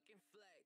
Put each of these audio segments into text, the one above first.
fucking flex.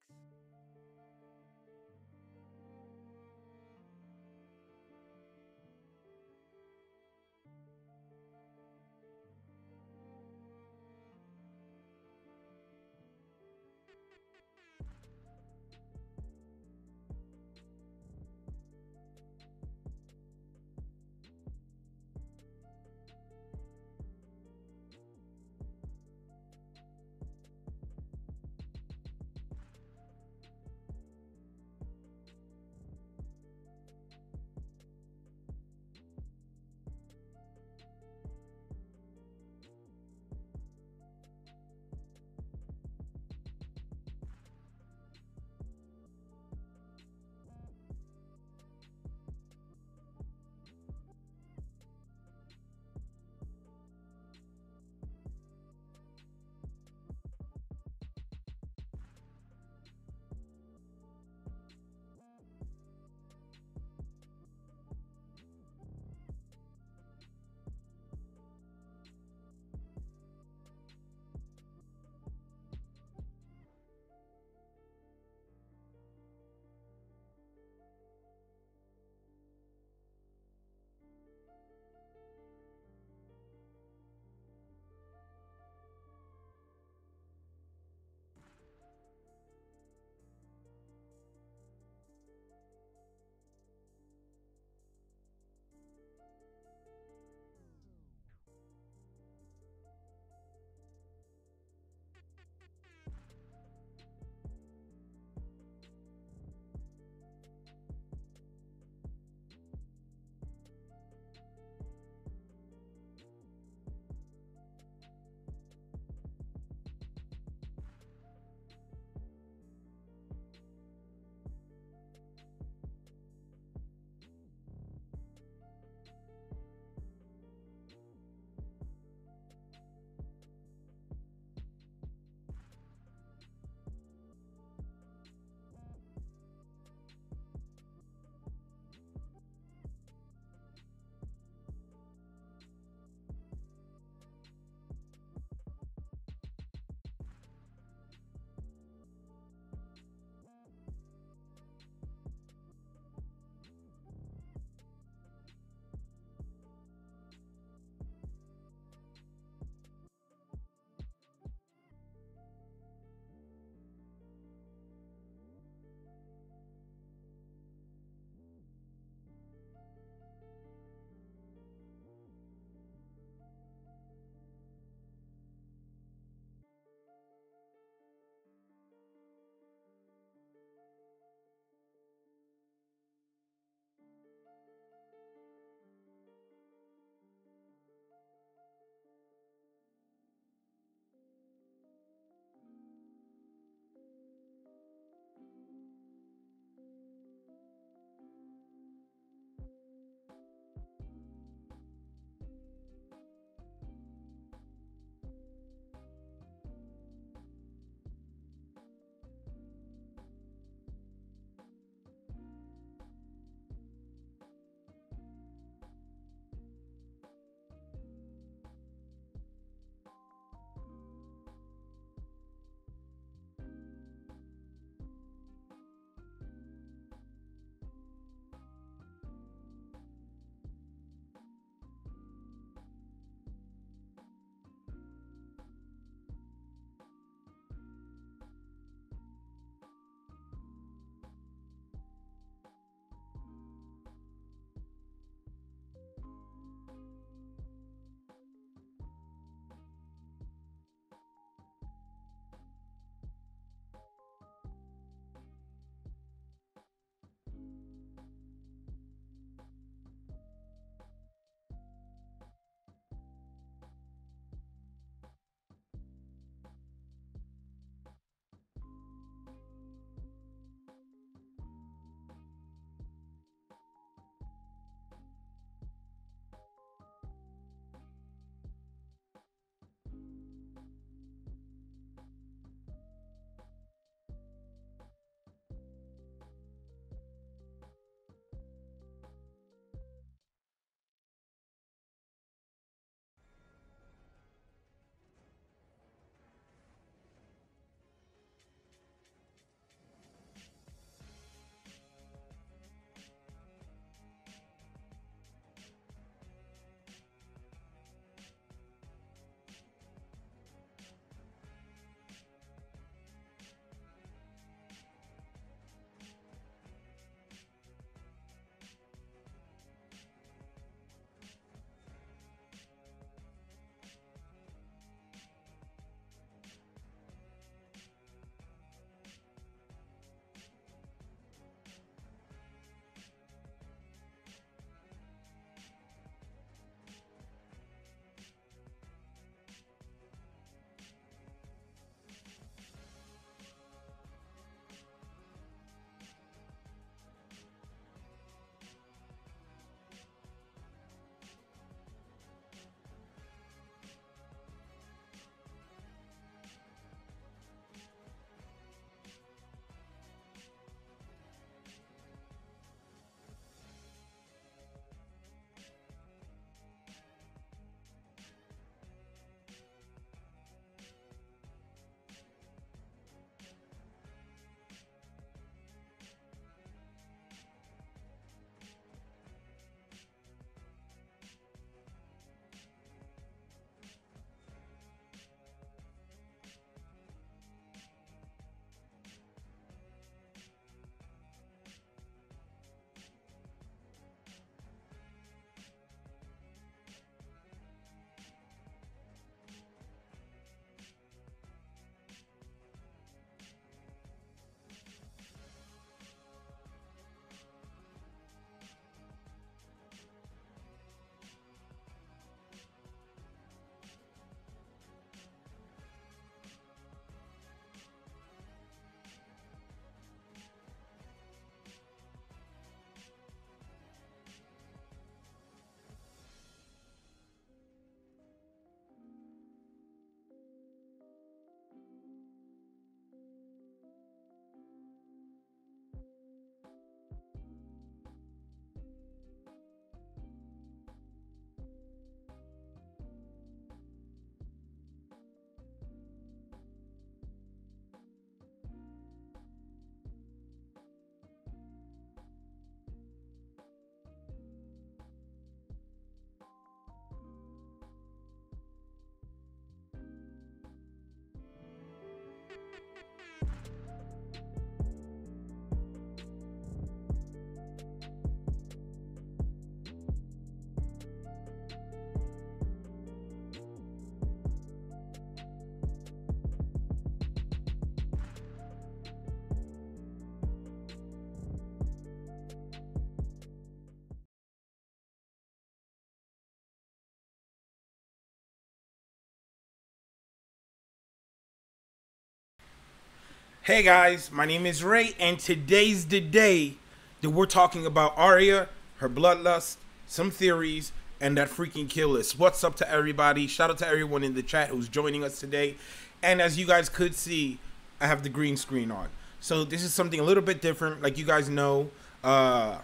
Hey guys, my name is Ray, and today's the day that we're talking about Arya, her bloodlust, some theories, and that freaking kill list. What's up to everybody? Shout out to everyone in the chat who's joining us today. And as you guys could see, I have the green screen on. So this is something a little bit different. Like you guys know, I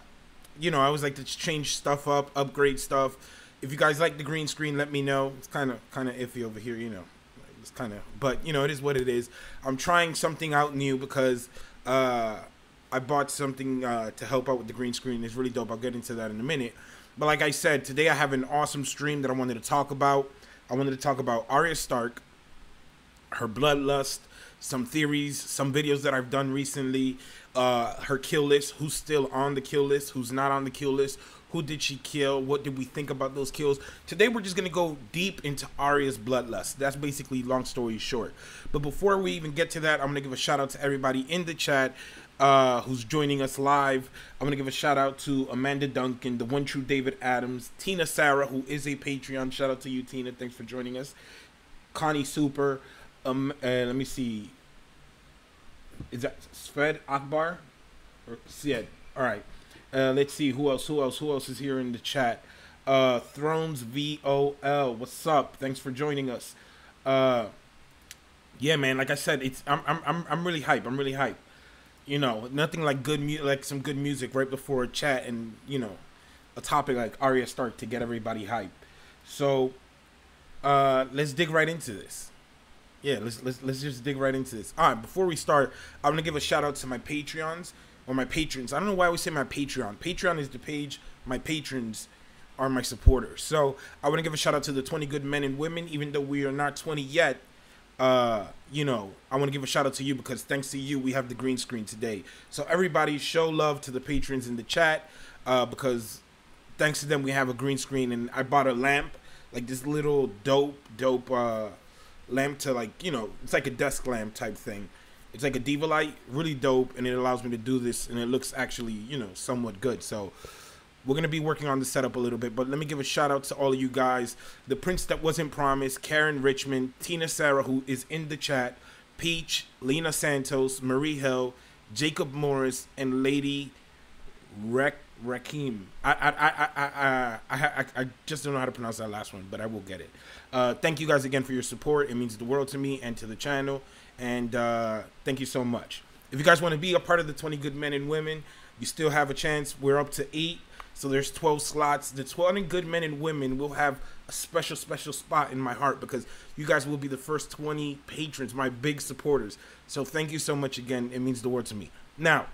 always like to change stuff up, upgrade stuff. If you guys like the green screen, let me know. It's kind of iffy over here, It's kind of, but it is what it is. I'm trying something out new because I bought something to help out with the green screen. It's really dope. I'll get into that in a minute. But like I said, today I have an awesome stream that I wanted to talk about. I wanted to talk about Arya Stark, her bloodlust, some theories, some videos that I've done recently, her kill list, who's still on the kill list, who's not on the kill list, who did she kill, what did we think about those kills. Today we're just going to go deep into Arya's bloodlust. That's basically long story short. But before we even get to that, I'm going to give a shout out to everybody in the chat who's joining us live. I'm going to give a shout out to Amanda Duncan, the one true David Adams, Tina Sarah, who is a Patreon. Shout out to you, Tina. Thanks for joining us. Connie Super. Let me see. Is that Sved Akbar or Syed? All right. Let's see who else is here in the chat. Thrones VOL. What's up? Thanks for joining us. Yeah, man. Like I said, I'm really hype. I'm really hype. Nothing like some good music right before a chat and a topic like Arya Stark to get everybody hyped. So let's dig right into this. Yeah, let's just dig right into this. All right, before we start, I'm gonna give a shout out to my Patreons or my patrons. I don't know why I always say my Patreon. Patreon is the page. My patrons are my supporters. So I want to give a shout out to the 20 good men and women, even though we are not 20 yet. I want to give a shout out to you because thanks to you, we have the green screen today. So everybody show love to the patrons in the chat because thanks to them, we have a green screen. And I bought a lamp, like this little dope lamp to it's like a desk lamp type thing. It's like a diva light, really dope, and it allows me to do this, and it looks actually, somewhat good. So we're going to be working on the setup a little bit, but let me give a shout out to all of you guys. The Prince That Wasn't Promised, Karen Richmond, Tina Sarah, who is in the chat, Peach, Lena Santos, Marie Hill, Jacob Morris, and Lady Rakim. I just don't know how to pronounce that last one, but I will get it. Thank you guys again for your support. It means the world to me and to the channel. And thank you so much. If you guys want to be a part of the 20 good men and women, you still have a chance. We're up to 8. So there's 12 slots. The 20 good men and women will have a special spot in my heart because you guys will be the first 20 patrons, my big supporters. So thank you so much again. It means the world to me. Now,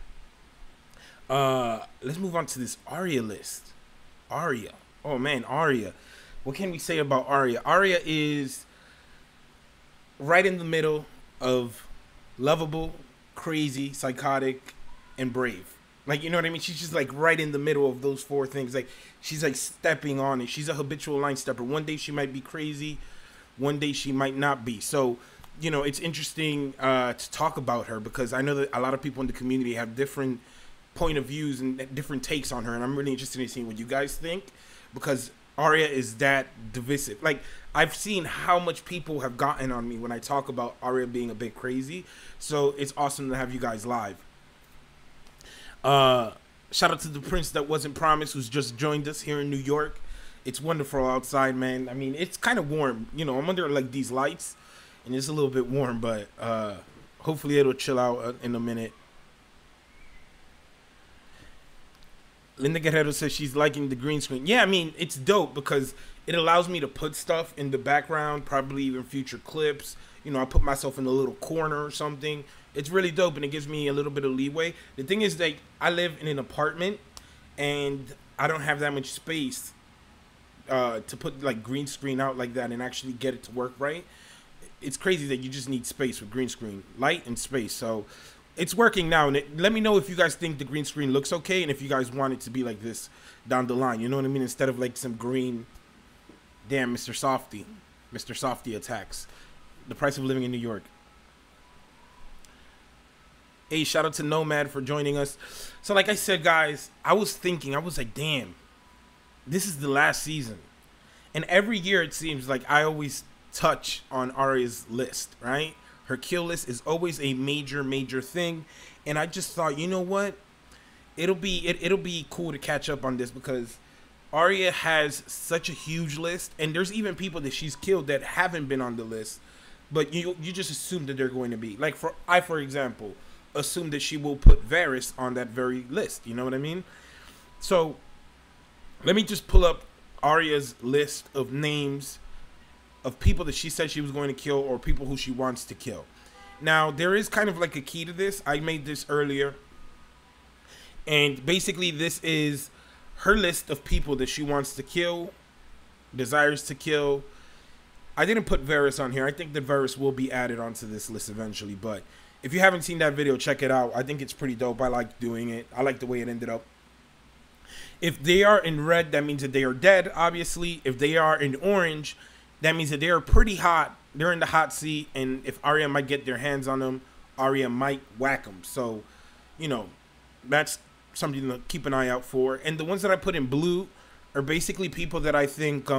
let's move on to this Arya list. Arya. Oh, man, Arya. What can we say about Arya? Arya is right in the middle of lovable, crazy, psychotic, and brave. Like, you know what I mean? She's just like right in the middle of those 4 things. Like, she's like stepping on it. She's a habitual line stepper. One day she might be crazy. One day she might not be. So, it's interesting to talk about her because I know that a lot of people in the community have different point of views and different takes on her. And I'm really interested in seeing what you guys think because Arya is that divisive. Like, I've seen how much people have gotten on me when I talk about Arya being a bit crazy. So it's awesome to have you guys live. Shout out to the Prince That Wasn't Promised who's just joined us here in New York. It's wonderful outside, man. I mean, it's kind of warm. I'm under like these lights and it's a little bit warm, but hopefully it'll chill out in a minute. Linda Guerrero says she's liking the green screen. Yeah, I mean, it's dope because it allows me to put stuff in the background, probably even future clips. I put myself in a little corner or something. It's really dope, and it gives me a little bit of leeway. The thing is that I live in an apartment, and I don't have that much space to put, like, green screen out like that and actually get it to work right. It's crazy that you just need space with green screen. Light and space, so it's working now, and let me know if you guys think the green screen looks okay and if you guys want it to be like this down the line. You know what I mean? Instead of like some green. Damn, Mr. Softy. Mr. Softy attacks. The price of living in New York. Hey, shout out to Nomad for joining us. So like I said, guys, I was like, damn, this is the last season. And every year it seems like I always touch on Arya's list, right? Her kill list is always a major thing, and I just thought, you know what? It'll be cool to catch up on this because Arya has such a huge list, and there's even people that she's killed that haven't been on the list, but you just assume that they're going to be. Like for example, assume that she will put Varys on that very list. You know what I mean? So let me just pull up Arya's list of names of people that she said she was going to kill or people who she wants to kill. Now, there is kind of like a key to this. I made this earlier. And basically, this is her list of people that she wants to kill, desires to kill. I didn't put Varys on here. I think that Varys will be added onto this list eventually. But if you haven't seen that video, check it out. I think it's pretty dope. I like doing it. I like the way it ended up. If they are in red, that means that they are dead, obviously. If they are in orange, that means that they are pretty hot. They're in the hot seat. And if Arya might get their hands on them, Arya might whack them. So, you know, that's something to keep an eye out for. And the ones that I put in blue are basically people that I think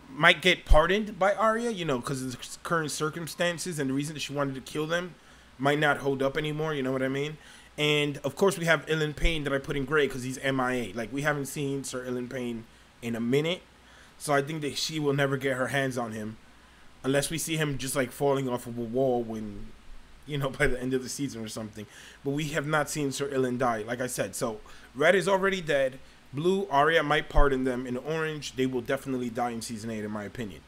might get pardoned by Arya, you know, because of the current circumstances and the reason that she wanted to kill them might not hold up anymore, you know what I mean? And, of course, we have Ilyn Payne that I put in gray because he's MIA. Like, we haven't seen Sir Ilyn Payne in a minute. So I think that she will never get her hands on him unless we see him just, like, falling off of a wall when, you know, by the end of the season or something. But we have not seen Sir Ilyn die, like I said. So, red is already dead. Blue, Arya might pardon them. In orange, they will definitely die in Season 8, in my opinion.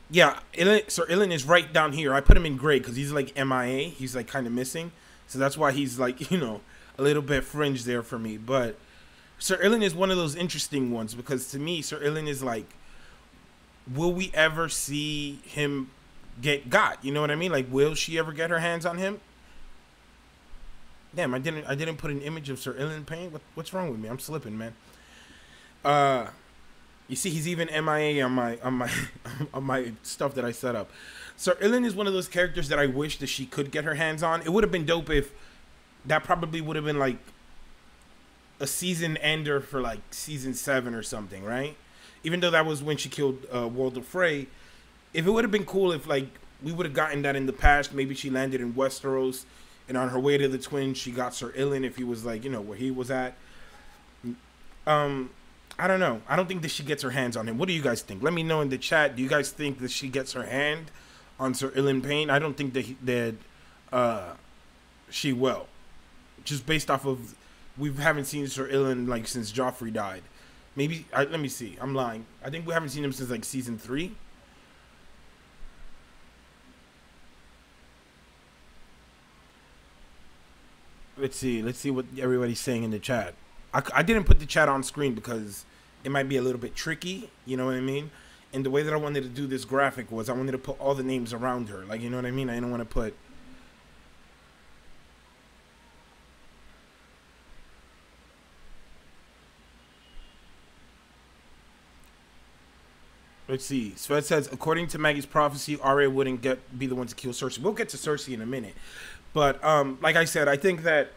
Yeah, Sir Ilyn is right down here. I put him in gray because he's like MIA. He's like kind of missing. So that's why he's like, you know, a little bit fringe there for me. But Sir Ilyn is one of those interesting ones because to me, Sir Ilyn is like, will we ever see him got? You know what I mean? Like, will she ever get her hands on him? Damn, I didn't put an image of Sir Ilyn Payne. What's wrong with me? I'm slipping, man. You see, he's even MIA on my on my stuff that I set up. So Ilyn is one of those characters that I wish that she could get her hands on. It would have been dope if that probably would have been like a season ender for like season 7 or something, right? Even though that was when she killed Walder Frey. If it would have been cool if like we would have gotten that in the past, maybe she landed in Westeros and on her way to the Twins she got Sir Ilyn if he was like, you know, where he was at. I don't know. I don't think that she gets her hands on him. What do you guys think? Let me know in the chat. Do you guys think that she gets her hand on Sir Ilyn Payne? I don't think that she will. Just based off of we haven't seen Sir Ilyn like since Joffrey died. Maybe let me see. I'm lying. I think we haven't seen him since like season 3. Let's see what everybody's saying in the chat. I didn't put the chat on screen because it might be a little bit tricky, you know what I mean? And the way that I wanted to do this graphic was I wanted to put all the names around her. Like, you know what I mean? I didn't want to put... Let's see. Sved says, according to Maggie's prophecy, Arya wouldn't be the one to kill Cersei. We'll get to Cersei in a minute. But, like I said, I think that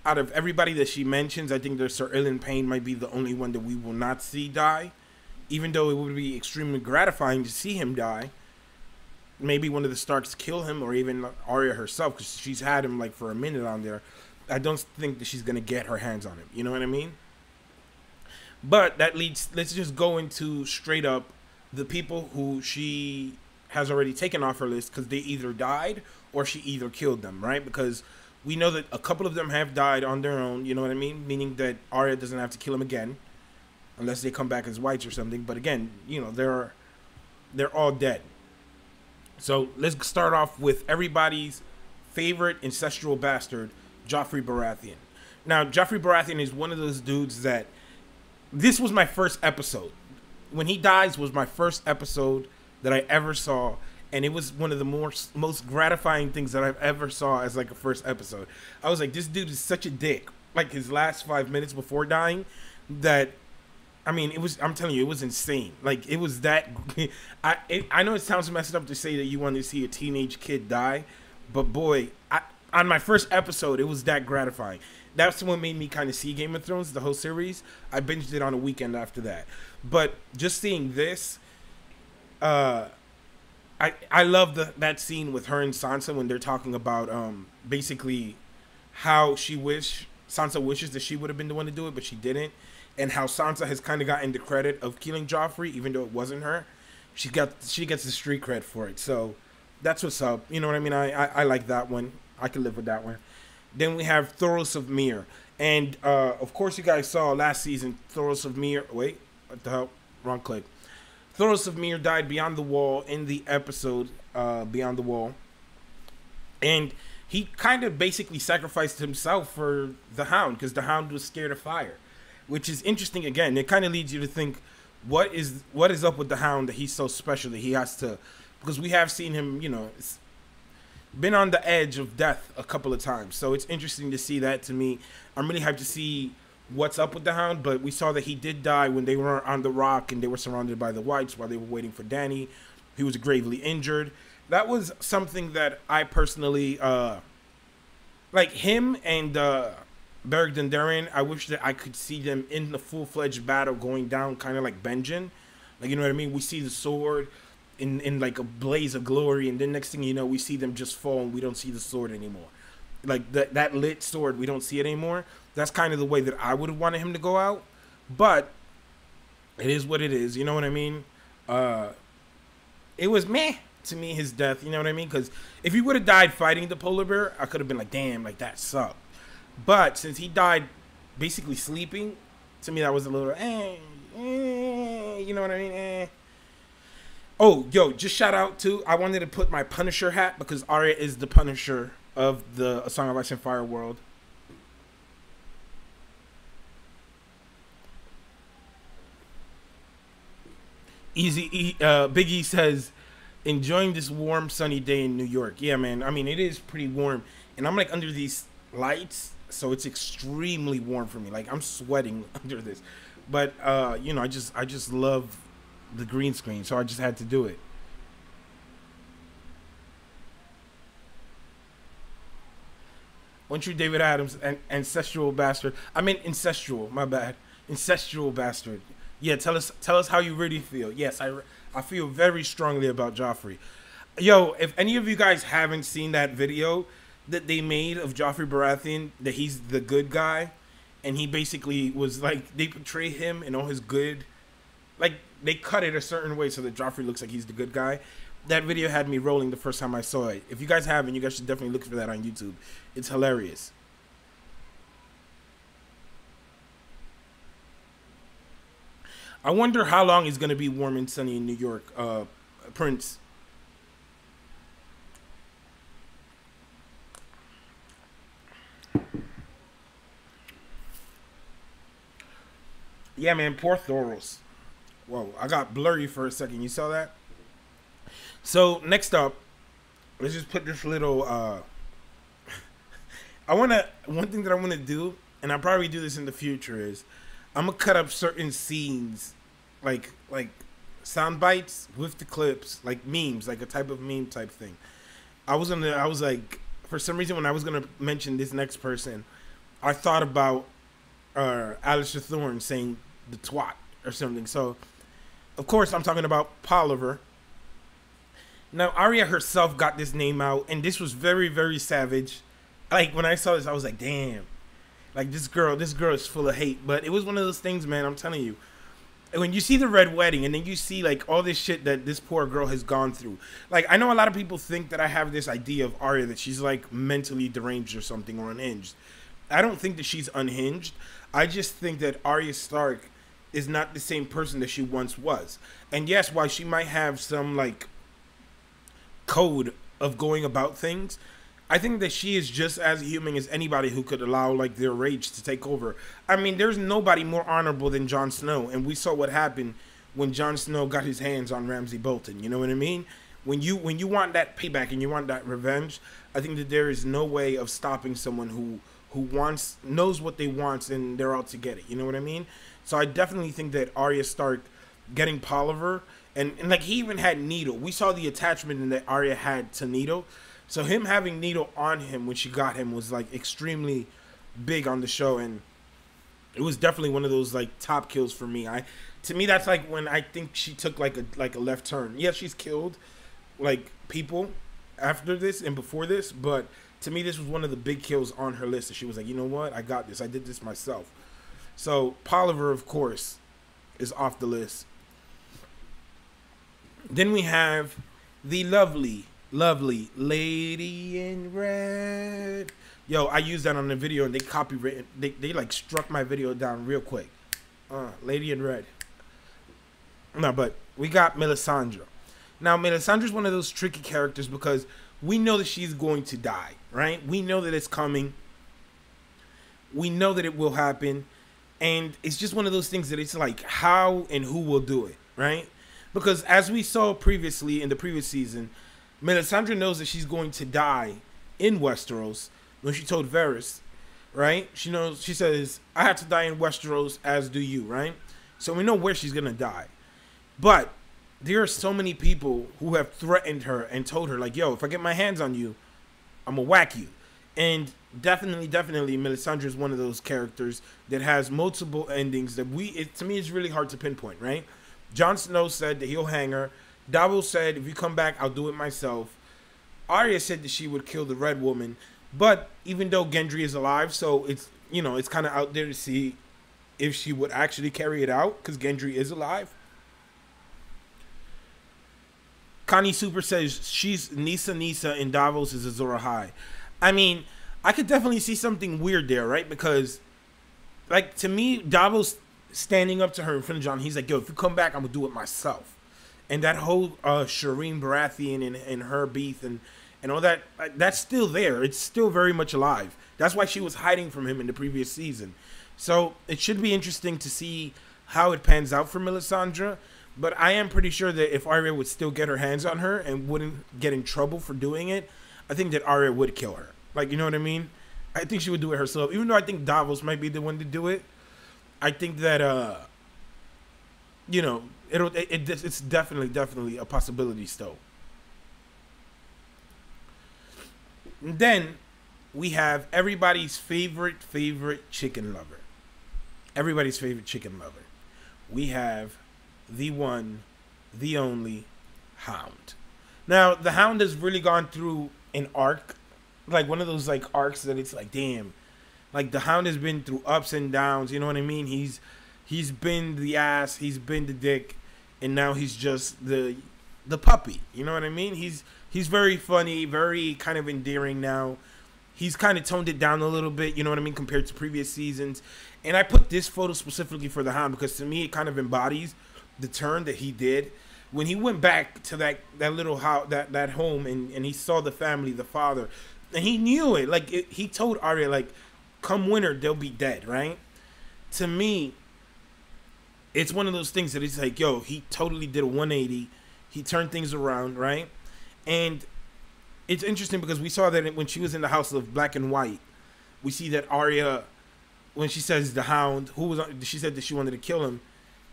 out of everybody that she mentions, I think that Sir Ilyn Payne might be the only one that we will not see die. Even though it would be extremely gratifying to see him die. Maybe one of the Starks kill him, or even Arya herself, because she's had him like for a minute on there. I don't think that she's going to get her hands on him. You know what I mean? But that leads, let's just go into straight up the people who she has already taken off her list because they either died or she either killed them, right? Because we know that a couple of them have died on their own, you know what I mean? Meaning that Arya doesn't have to kill them again unless they come back as whites or something. But again, you know, they're all dead. So let's start off with everybody's favorite ancestral bastard, Joffrey Baratheon. Now, Joffrey Baratheon is one of those dudes that this was my first episode. When he dies was my first episode that I ever saw. And it was one of the most gratifying things that I've ever saw as like a first episode. I was like, this dude is such a dick. Like his last 5 minutes before dying, that, I mean, I'm telling you, it was insane. Like it was that. I know it sounds messed up to say that you want to see a teenage kid die, but boy, on my first episode, it was that gratifying. That's what made me kind of see Game of Thrones, the whole series. I binged it on a weekend after that. But just seeing this. uh, I love that scene with her and Sansa when they're talking about basically how Sansa wishes that she would have been the one to do it, but she didn't, and how Sansa has kind of gotten the credit of killing Joffrey, even though it wasn't her. She gets the street cred for it, so that's what's up. You know what I mean? I like that one. I can live with that one. Then we have Thoros of Myr, and of course you guys saw last season Thoros of Myr. Wait, what the hell? Wrong click. Thoros of Myr died beyond the wall in the episode Beyond the Wall, and he kind of basically sacrificed himself for the Hound because the Hound was scared of fire, which is interesting. Again, it kind of leads you to think, what is up with the Hound that he's so special that he has to, because we have seen him, been on the edge of death a couple of times. So it's interesting to see that. To me, I'm really hyped to see what's up with the Hound, but we saw that he did die when they were on the rock and they were surrounded by the Whites while they were waiting for Dany. He was gravely injured. That was something that I personally like him and Beric Dondarrion. I wish that I could see them in the full-fledged battle going down, kind of like Benjen. Like, you know what I mean? We see the sword in like a blaze of glory, and then next thing you know, we see them just fall and we don't see the sword anymore. Like that lit sword, we don't see it anymore. That's kind of the way that I would have wanted him to go out, but it is what it is. You know what I mean? It was meh to me, his death. You know what I mean? Because if he would have died fighting the polar bear, I could have been like, damn, like that sucked. But since he died basically sleeping, to me that was a little you know what I mean? Oh, yo, just shout out to, I wanted to put my Punisher hat because Arya is the Punisher of the A Song of Ice and Fire world. Big E says, enjoying this warm, sunny day in New York. Yeah, man. I mean, it is pretty warm, and I'm like under these lights, so it's extremely warm for me. Like I'm sweating under this, but I just love the green screen, so I just had to do it. Once you David Adams, an ancestral bastard. I meant incestual. My bad. Incestual bastard. Yeah, tell us how you really feel. Yes, I feel very strongly about Joffrey. Yo, if any of you guys haven't seen that video that they made of Joffrey Baratheon, that he's the good guy, and he basically was like, they portray him and all his good, like they cut it a certain way so that Joffrey looks like he's the good guy. That video had me rolling the first time I saw it. If you guys haven't, you guys should definitely look for that on YouTube. It's hilarious. I wonder how long it's going to be warm and sunny in New York, Prince. Yeah, man, poor Thoros. Whoa, I got blurry for a second. You saw that? So, next up, let's just put this little, one thing that I want to do, and I'll probably do this in the future, is I'm going to cut up certain scenes, like sound bites with the clips, like memes, like a type of meme type thing. I was like, for some reason, when I was going to mention this next person, I thought about Alistair Thorne saying the twat or something. So, of course, I'm talking about Polliver. Now, Arya herself got this name out, and this was very, very savage. Like, when I saw this, I was like, damn. Like, this girl is full of hate. But it was one of those things, man, I'm telling you. When you see the Red Wedding, and then you see, like, all this shit that this poor girl has gone through. Like, I know a lot of people think that I have this idea of Arya, that she's, like, mentally deranged or something, or unhinged. I don't think that she's unhinged. I just think that Arya Stark is not the same person that she once was. And yes, while she might have some, like, code of going about things, I think that she is just as human as anybody who could allow like their rage to take over. I mean, there's nobody more honorable than Jon Snow, and we saw what happened when Jon Snow got his hands on Ramsay Bolton. You know what I mean? When you want that payback and you want that revenge, I think that there is no way of stopping someone who knows what they want and they're out to get it. You know what I mean? So I definitely think that Arya Stark getting Polliver, and like he even had Needle. We saw the attachment that Arya had to Needle. So him having Needle on him when she got him was like extremely big on the show, and it was definitely one of those like top kills for me. To me, that's like when I think she took like a left turn. Yes, she's killed like people after this and before this, but to me, this was one of the big kills on her list. And she was like, you know what? I got this. I did this myself. So Polliver, of course, is off the list. Then we have the lovely Lady in Red. Yo, I used that on the video and they copyrighted. They like struck my video down real quick. Lady in Red. No, but we got Melisandre. Now, Melisandre's one of those tricky characters because we know that she's going to die, right? We know that it's coming. We know that it will happen. And it's just one of those things that it's like, how and who will do it, right? Because as we saw previously in the previous season, Melisandre knows that she's going to die in Westeros when she told Varys, right? She knows, she says, I have to die in Westeros, as do you, right? So we know where she's going to die. But there are so many people who have threatened her and told her, like, yo, if I get my hands on you, I'm going to whack you. And definitely, Melisandre is one of those characters that has multiple endings that to me, it's really hard to pinpoint, right? Jon Snow said that he'll hang her. Davos said, if you come back, I'll do it myself. Arya said that she would kill the Red Woman. But even though Gendry is alive, so it's, you know, it's kind of out there to see if she would actually carry it out, because Gendry is alive. Connie Super says she's Nissa and Davos is Azor Ahai. I mean, I could definitely see something weird there, right? Because, like, to me, Davos standing up to her in front of Jon, he's like, yo, if you come back, I'm going to do it myself. And that whole Shireen Baratheon and her beef and all that, that's still there. It's still very much alive. That's why she was hiding from him in the previous season. So it should be interesting to see how it pans out for Melisandre. But I am pretty sure that if Arya would still get her hands on her and wouldn't get in trouble for doing it, I think that Arya would kill her. Like, you know what I mean? I think she would do it herself. Even though I think Davos might be the one to do it, I think that, you know, it's definitely a possibility still. And then we have everybody's favorite chicken lover. Everybody's favorite chicken lover. We have the one, the only Hound. Now, the Hound has really gone through an arc, like one of those like arcs that it's like, damn, like the Hound has been through ups and downs. You know what I mean? He's been the ass, he's been the dick, and now he's just the puppy. You know what I mean? He's very funny, very kind of endearing now. He's kind of toned it down a little bit, you know what I mean, compared to previous seasons. And I put this photo specifically for the Hound because to me it kind of embodies the turn that he did when he went back to that little house, that home, and he saw the family, the father, and he knew it. Like he told Arya, like, come winter, they'll be dead, right? To me, it's one of those things that it's like, yo, he totally did a 180. He turned things around, right? And it's interesting because we saw that when she was in the House of Black and White, we see that Arya, when she says the Hound, she said that she wanted to kill him,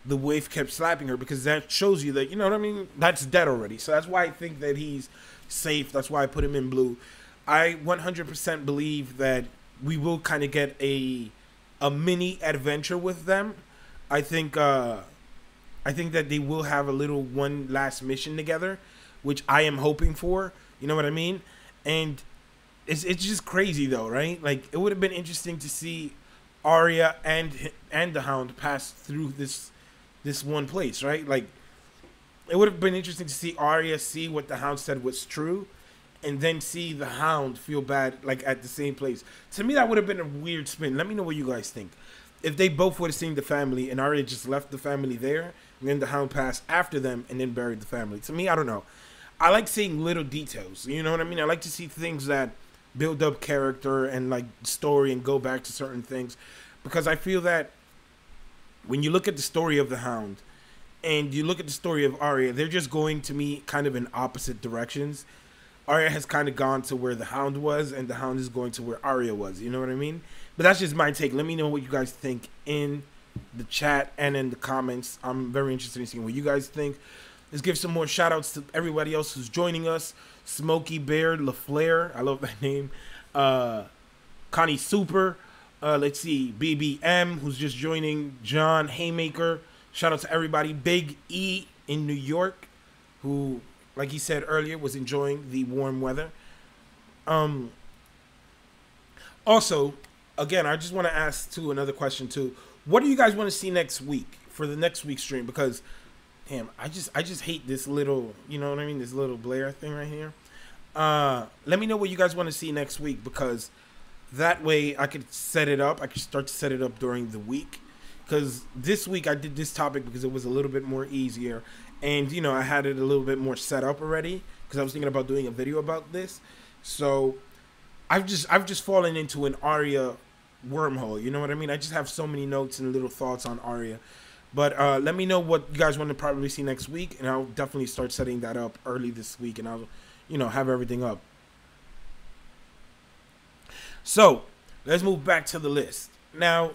the wife kept slapping her because that shows you that, you know what I mean? That's dead already. So that's why I think that he's safe. That's why I put him in blue. I 100% believe that we will kind of get a mini adventure with them. I think that they will have a little one last mission together, which I am hoping for. You know what I mean? And it's just crazy though, right? Like it would have been interesting to see Arya and the Hound pass through this one place, right? Like it would have been interesting to see Arya see what the Hound said was true, and then see the Hound feel bad like at the same place. To me, that would have been a weird spin. Let me know what you guys think. If they both would have seen the family and Arya just left the family there, and then the Hound passed after them and then buried the family. To me, I don't know. I like seeing little details. You know what I mean? I like to see things that build up character and like story and go back to certain things, because I feel that when you look at the story of the Hound and you look at the story of Arya, they're just going to me kind of in opposite directions. Arya has kind of gone to where the Hound was, and the Hound is going to where Arya was. You know what I mean? But that's just my take. Let me know what you guys think in the chat and in the comments. I'm very interested in seeing what you guys think. Let's give some more shout outs to everybody else who's joining us. Smokey Bear LaFlair, I love that name. Connie Super. Let's see, BBM, who's just joining. John Haymaker, Shout out to everybody. Big E in New York, who, like he said earlier, was enjoying the warm weather. Also, again, I just want to ask too another question too. What do you guys want to see next week for the next week's stream? Because, damn, I just hate this little, you know what I mean, this little Blair thing right here. Let me know what you guys want to see next week, because that way I could set it up. I could start to set it up during the week. Because this week I did this topic because it was a little bit more easier. And, you know, I had it a little bit more set up already. Because I was thinking about doing a video about this. So, I've just fallen into an Arya wormhole. You know what I mean? I just have so many notes and little thoughts on Arya. But let me know what you guys want to probably see next week. And I'll definitely start setting that up early this week. And I'll, you know, have everything up. So, let's move back to the list. Now,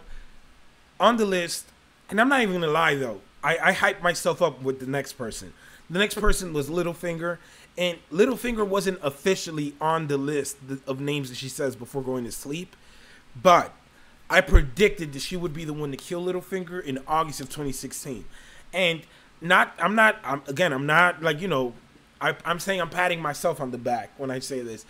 on the list, and I'm not even going to lie, though. I hyped myself up with the next person. The next person was Littlefinger. And Littlefinger wasn't officially on the list of names that she says before going to sleep. But I predicted that she would be the one to kill Littlefinger in August of 2016. And I'm not like, you know, I'm saying I'm patting myself on the back when I say this.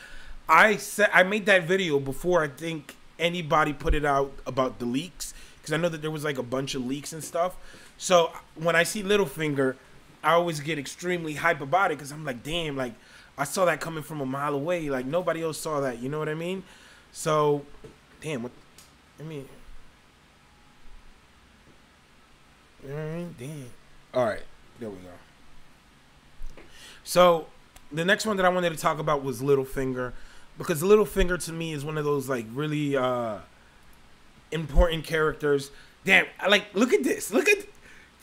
I made that video before I think anybody put it out about the leaks, because I know that there was like a bunch of leaks and stuff. So when I see Littlefinger, I always get extremely hype about it, because I'm like, damn, like I saw that coming from a mile away. Like nobody else saw that. You know what I mean? So, damn, what I mean. You know what I mean? Damn. All right, there we go. So the next one that I wanted to talk about was Littlefinger, because Littlefinger to me is one of those like really important characters. Damn, like look at this.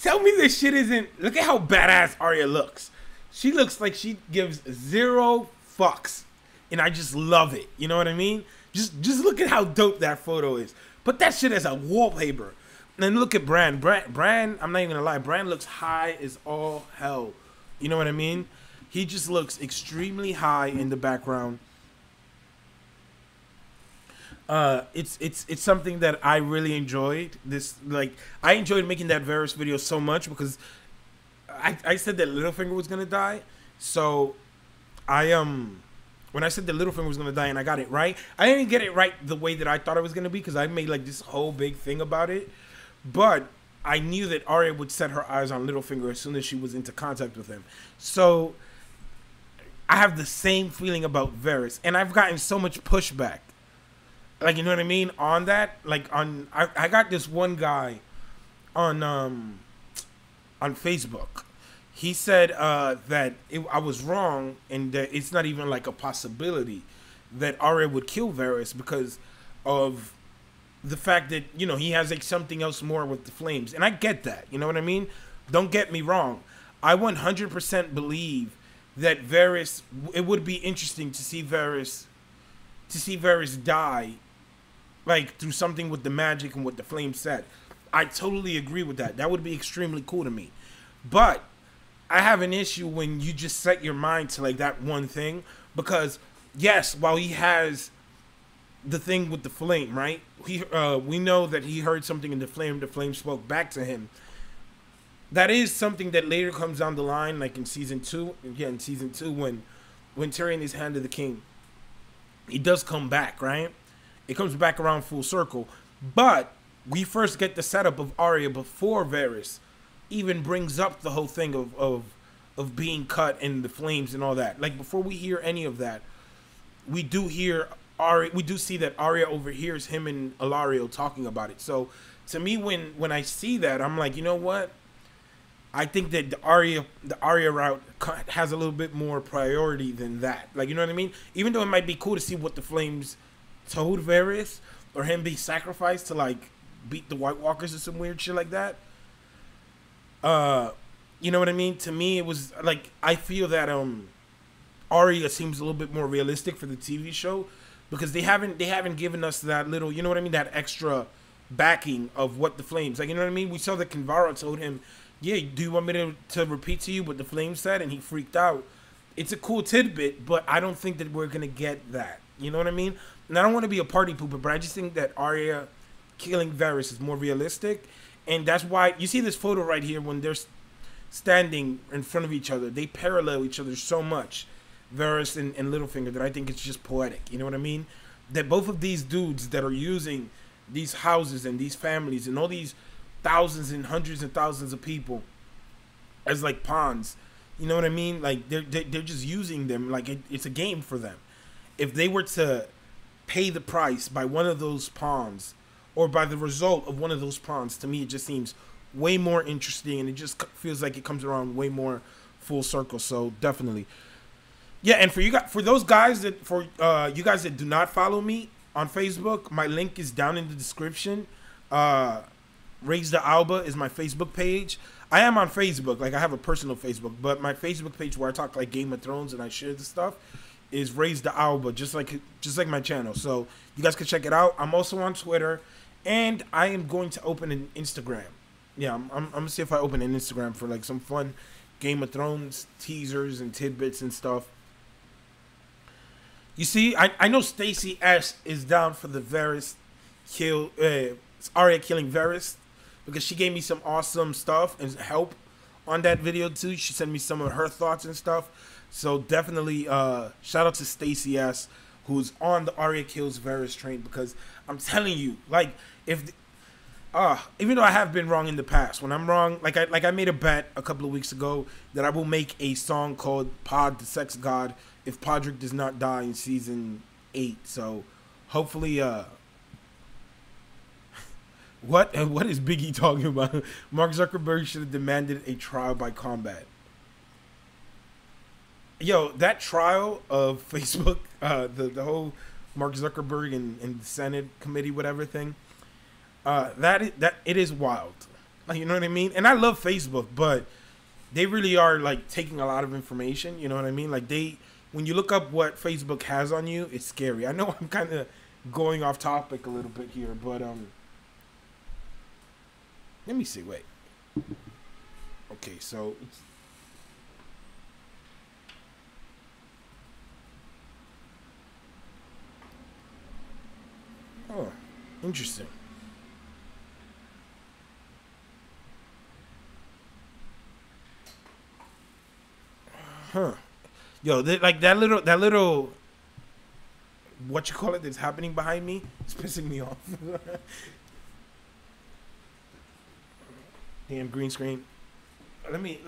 Tell me this shit isn't. Look at how badass Arya looks. She looks like she gives 0 fucks, and I just love it. You know what I mean? Just look at how dope that photo is. Put that shit as a wallpaper. And then look at Bran. Bran, I'm not even gonna lie. Bran looks high as all hell. You know what I mean? He just looks extremely high in the background. It's something that I really enjoyed. I enjoyed making that Varys video so much, because I said that Littlefinger was gonna die. So when I said that Littlefinger was gonna die and I got it right, I didn't get it right the way that I thought it was gonna be, because I made like this whole big thing about it. But I knew that Arya would set her eyes on Littlefinger as soon as she was into contact with him. So I have the same feeling about Varys, and I've gotten so much pushback. Like, you know what I mean? On that, like I got this one guy on Facebook. He said that I was wrong, and that it's not even like a possibility that Arya would kill Varys because of the fact that, you know, he has like something else more with the flames. And I get that. You know what I mean? Don't get me wrong. I 100% believe that Varys, it would be interesting to see Varys die, like through something with the magic and what the flame said. I totally agree with that. That would be extremely cool to me. But I have an issue when you just set your mind to like that one thing, because yes, while he has the thing with the flame, right? We know that he heard something in the flame spoke back to him. That is something that later comes down the line, like in season 2. Yeah, in season 2, when Tyrion is hand to the king, he does come back, right? It comes back around full circle. But we first get the setup of Arya before Varys even brings up the whole thing of being cut and the flames and all that. Like, before we hear any of that, we do hear Arya. We do see that Arya overhears him and Ilario talking about it. So to me, when I see that, I'm like, you know what? I think that the Arya route has a little bit more priority than that. Like, you know what I mean? Even though it might be cool to see what the flames told Varys, or him be sacrificed to like beat the White Walkers or some weird shit like that. You know what I mean? To me, it was like, I feel that Arya seems a little bit more realistic for the TV show, because they haven't given us that little, you know what I mean, that extra backing of what the flames, like, you know what I mean? We saw that Kinvara told him, yeah, do you want me to repeat to you what the flame said? And he freaked out. It's a cool tidbit, but I don't think that we're going to get that. You know what I mean? And I don't want to be a party pooper, but I just think that Arya killing Varys is more realistic. And that's why you see this photo right here when they're standing in front of each other. They parallel each other so much, Varys and Littlefinger, that I think it's just poetic. You know what I mean? That both of these dudes that are using these houses and these families and all these thousands and hundreds and thousands of people as like pawns. You know what I mean? Like they're just using them like it's a game for them. If they were to pay the price by one of those pawns or by the result of one of those pawns, to me it just seems way more interesting, and it just feels like it comes around way more full circle. So definitely, yeah. And for you guys, for those guys that you guys that do not follow me on Facebook, my link is down in the description. Rayz the Alba is my Facebook page. I am on Facebook, like I have a personal Facebook, but my Facebook page where I talk like Game of Thrones and I share the stuff is Rayz the Alba, just like my channel. So you guys can check it out. I'm also on Twitter, and I am going to open an Instagram. Yeah, I'm gonna see if I open an Instagram for like some fun Game of Thrones teasers and tidbits and stuff. You see, I know Stacey S is down for the Varys kill, Arya killing Varys, because she gave me some awesome stuff and help on that video too. She sent me some of her thoughts and stuff. So definitely shout out to Stacey S, who's on the Arya kills Varys train, because I'm telling you, like, if even though I have been wrong in the past, when I'm wrong, like I made a bet a couple of weeks ago that I will make a song called Pod the Sex God if Podrick does not die in season 8. So hopefully what is Biggie talking about? Mark Zuckerberg should have demanded a trial by combat. Yo, that trial of Facebook, the whole Mark Zuckerberg and the Senate committee, whatever thing, that it is wild. Like, you know what I mean? And I love Facebook, but they really are like taking a lot of information. You know what I mean? Like when you look up what Facebook has on you, it's scary. I know I'm kind of going off topic a little bit here, but let me see. Wait. Okay, so oh, interesting. Huh. Yo, like that little what you call it that's happening behind me is pissing me off. Damn green screen. Let me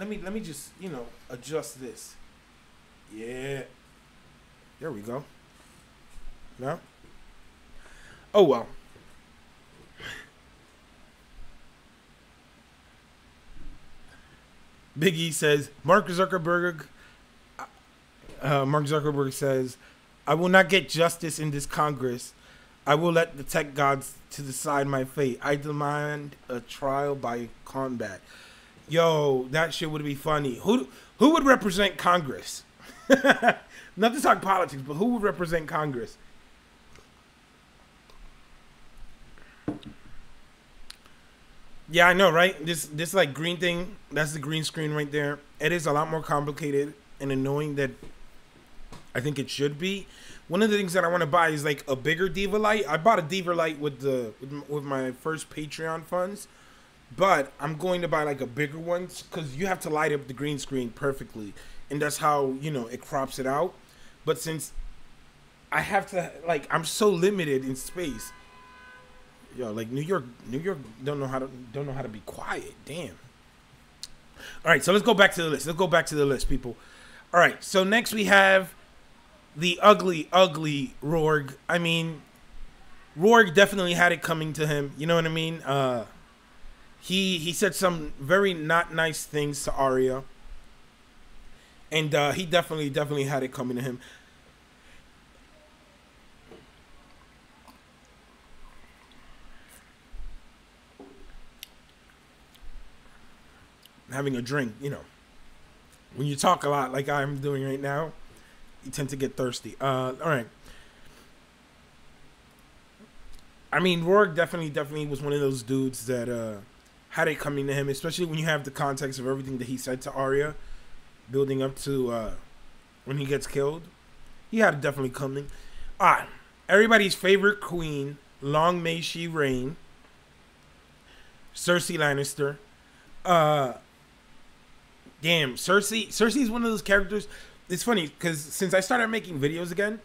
just, you know, adjust this. Yeah. There we go. No? Oh well. Biggie says Mark Zuckerberg says, I will not get justice in this Congress. I will let the tech gods to decide my fate. I demand a trial by combat. Yo, that shit would be funny. Who would represent Congress? Not to talk politics, but who would represent Congress? Yeah, I know, right? This like green thing, that's the green screen right there. It is a lot more complicated and annoying than I think it should be. One of the things that I want to buy is like a bigger Diva light. I bought a Diva light with my first Patreon funds, but I'm going to buy like a bigger one because you have to light up the green screen perfectly, and that's how, you know, it crops it out. But since I have to, like, I'm so limited in space. Yo, like New York don't know how to be quiet. Damn. All right, so let's go back to the list. Let's go back to the list, people. All right, so next we have the ugly Rorg. I mean, Rorg definitely had it coming to him. You know what I mean? He said some very not nice things to Arya, and he definitely had it coming to him. Having a drink, you know, when you talk a lot like I'm doing right now, you tend to get thirsty. All right. I mean, Rorg definitely was one of those dudes that had it coming to him, especially when you have the context of everything that he said to Arya, building up to when he gets killed. He had it definitely coming. Everybody's favorite queen, long may she reign. Cersei Lannister. Uh, Damn, Cersei. Cersei is one of those characters. It's funny because since I started making videos again,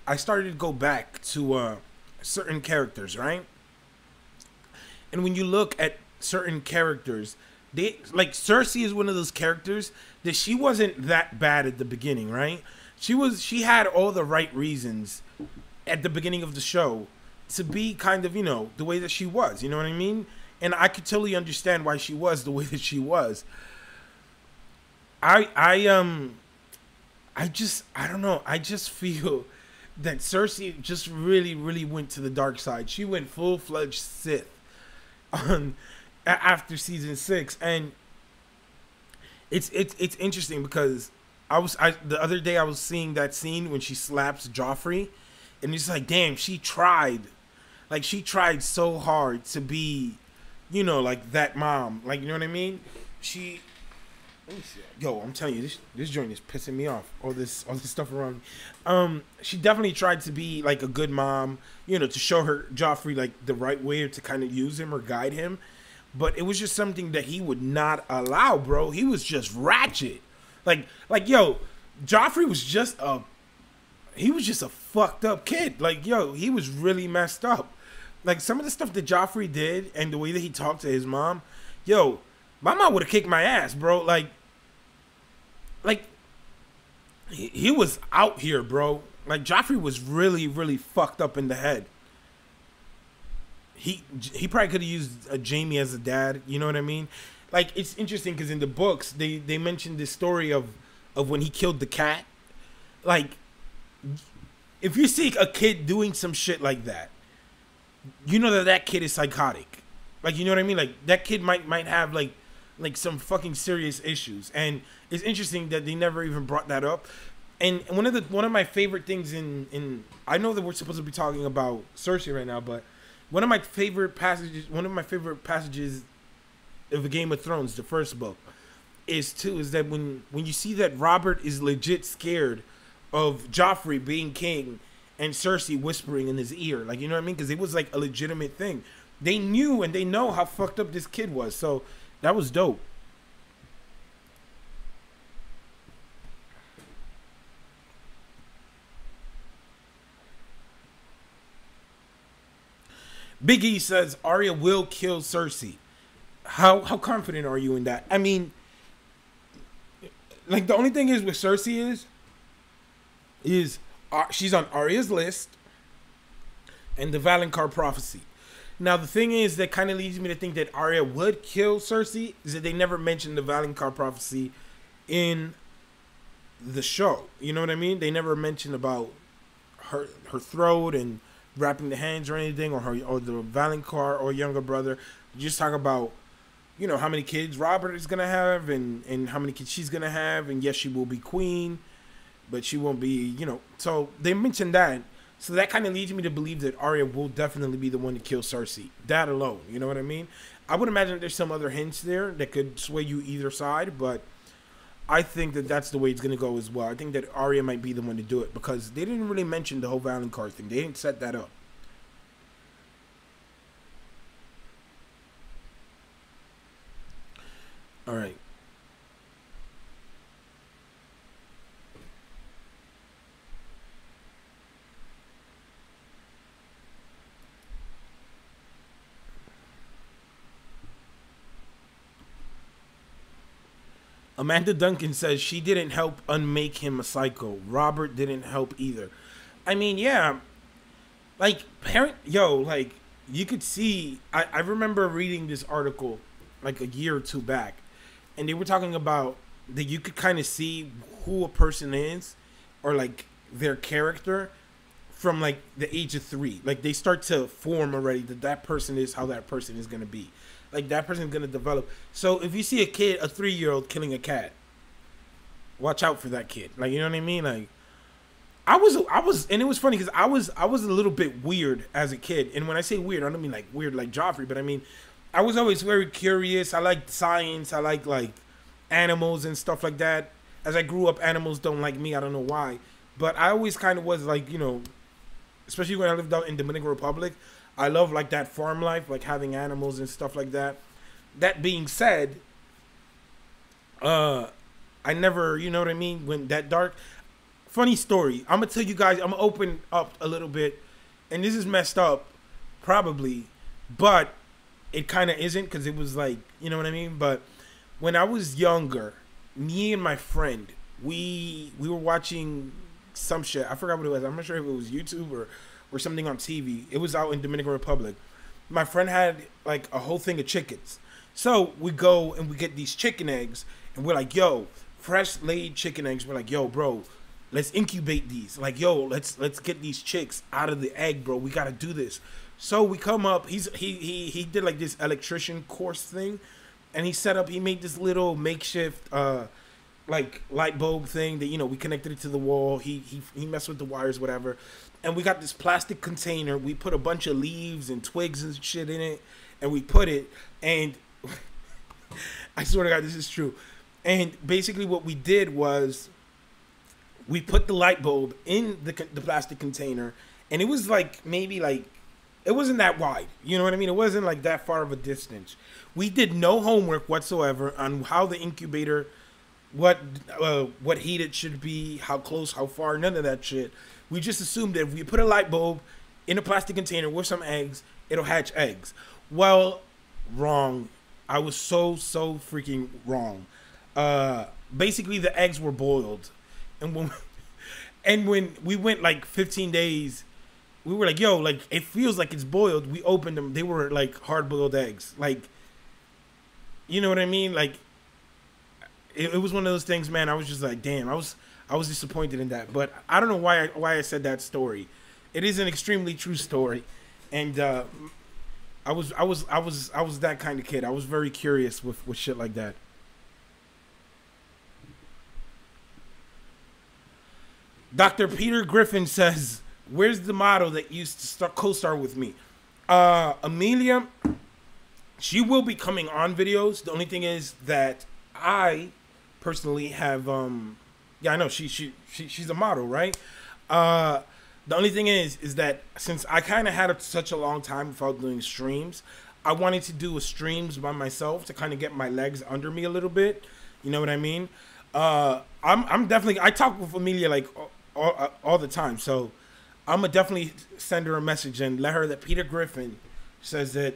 I started to go back to certain characters, right? And when you look at certain characters, they like Cersei is one of those characters that she wasn't that bad at the beginning, right? She had all the right reasons at the beginning of the show to be kind of, the way that she was, you know what I mean? And I could totally understand why she was the way that she was. I don't know. I just feel that Cersei just really, really went to the dark side. She went full-fledged Sith after season 6, and it's interesting because the other day I was seeing that scene when she slaps Joffrey, and it's like, damn, she tried so hard to be, like that mom, like, you know what I mean? Yo, I'm telling you, this joint is pissing me off. All this stuff around me. She definitely tried to be like a good mom, to show her Joffrey like the right way to kind of use him or guide him. But it was just something that he would not allow, bro. He was just ratchet. Like yo, Joffrey was just a fucked up kid. Like, yo, he was really messed up. Like some of the stuff that Joffrey did and the way that he talked to his mom, yo, my mom would have kicked my ass, bro. Like he was out here, bro. Like Joffrey was really, really fucked up in the head. He probably could have used Jaime as a dad. You know what I mean? Like, it's interesting because in the books they mentioned this story of when he killed the cat. Like, if you see a kid doing some shit like that, you know that kid is psychotic. Like, you know what I mean? Like, that kid might have like some fucking serious issues. And it's interesting that they never even brought that up. And one of my favorite things in I know that we're supposed to be talking about Cersei right now, but one of my favorite passages of the Game of Thrones, the first book, is that when you see that Robert is legit scared of Joffrey being king and Cersei whispering in his ear, like, you know what I mean? Because it was like a legitimate thing. They knew and they know how fucked up this kid was, so that was dope. Big E says Arya will kill Cersei. How confident are you in that? I mean, like, the only thing is with Cersei is she's on Arya's list and the Valonqar prophecy. Now, the thing is that kind of leads me to think that Arya would kill Cersei is that they never mentioned the Valonqar prophecy in the show. You know what I mean? They never mentioned about her throat and wrapping the hands or anything, or the Valonqar or younger brother. You just talk about, how many kids Robert is gonna have and how many kids she's gonna have, and yes, she will be queen, but she won't be, So they mentioned that, so that kind of leads me to believe that Arya will definitely be the one to kill Cersei. That alone, you know what I mean? I would imagine there's some other hints there that could sway you either side, but I think that that's the way it's going to go as well. I think that Arya might be the one to do it because they didn't really mention the whole Valonqar thing. They didn't set that up. All right. Amanda Duncan says she didn't help unmake him a psycho. Robert didn't help either. I mean, yeah. Like, like, you could see, I remember reading this article like a year or two back, and they were talking about that you could kind of see who a person is or like their character from like the age of 3. Like, they start to form already that person is how that person is going to be. Like, that person's going to develop. So if you see a kid, a 3-year-old killing a cat, watch out for that kid. Like, you know what I mean? Like, I was, and it was funny because I was a little bit weird as a kid. And when I say weird, I don't mean like weird like Joffrey, but I mean, I was always very curious. I liked science. I like animals and stuff like that. As I grew up, animals don't like me. I don't know why. But I always kind of was like, especially when I lived out in Dominican Republic, I love like that farm life, like having animals and stuff like that. that being said, I never, you know what I mean, went that dark. Funny story. I'm gonna tell you guys. I'm gonna open up a little bit, and this is messed up, probably, but it kind of isn't because it was like, you know what I mean. But when I was younger, me and my friend, we were watching some shit. I forgot what it was. I'm not sure if it was YouTube or something on TV. It was out in Dominican Republic. My friend had like a whole thing of chickens. So we go and we get these chicken eggs, and we're like, yo, fresh laid chicken eggs. We're like, yo, bro, let's incubate these. Like, yo, let's get these chicks out of the egg, bro. We gotta do this. So we come up. He did like this electrician course thing, and he made this little makeshift like light bulb thing that, you know, we connected it to the wall. He messed with the wires, whatever. And we got this plastic container. We put a bunch of leaves and twigs and shit in it, and we put it. And I swear to God, this is true. And basically, what we did was we put the light bulb in the plastic container, and it was like maybe like it wasn't that wide. You know what I mean? It wasn't like that far of a distance. We did no homework whatsoever on how the incubator, what heat it should be, how close, how far, none of that shit. We just assumed that if we put a light bulb in a plastic container with some eggs, it'll hatch eggs. Well, wrong. I was so freaking wrong. Basically, the eggs were boiled, and when we went like 15 days, we were like, yo, like it feels like it's boiled. We opened them; they were like hard-boiled eggs. Like, you know what I mean? Like, it was one of those things, man. I was just like, damn. I was disappointed in that, but I don't know why I said that story. It is an extremely true story, and I was that kind of kid. I was very curious with shit like that. Dr. Peter Griffin says, "Where's the model that used to co-star with me?" Amelia, she will be coming on videos. The only thing is that I personally have yeah, I know she's a model, right? The only thing is that since I kind of had such a long time without doing streams, I wanted to do streams by myself to kind of get my legs under me a little bit. You know what I mean? I'm definitely, I talk with Amelia like all the time, so I'm gonna definitely send her a message and let her that Peter Griffin says that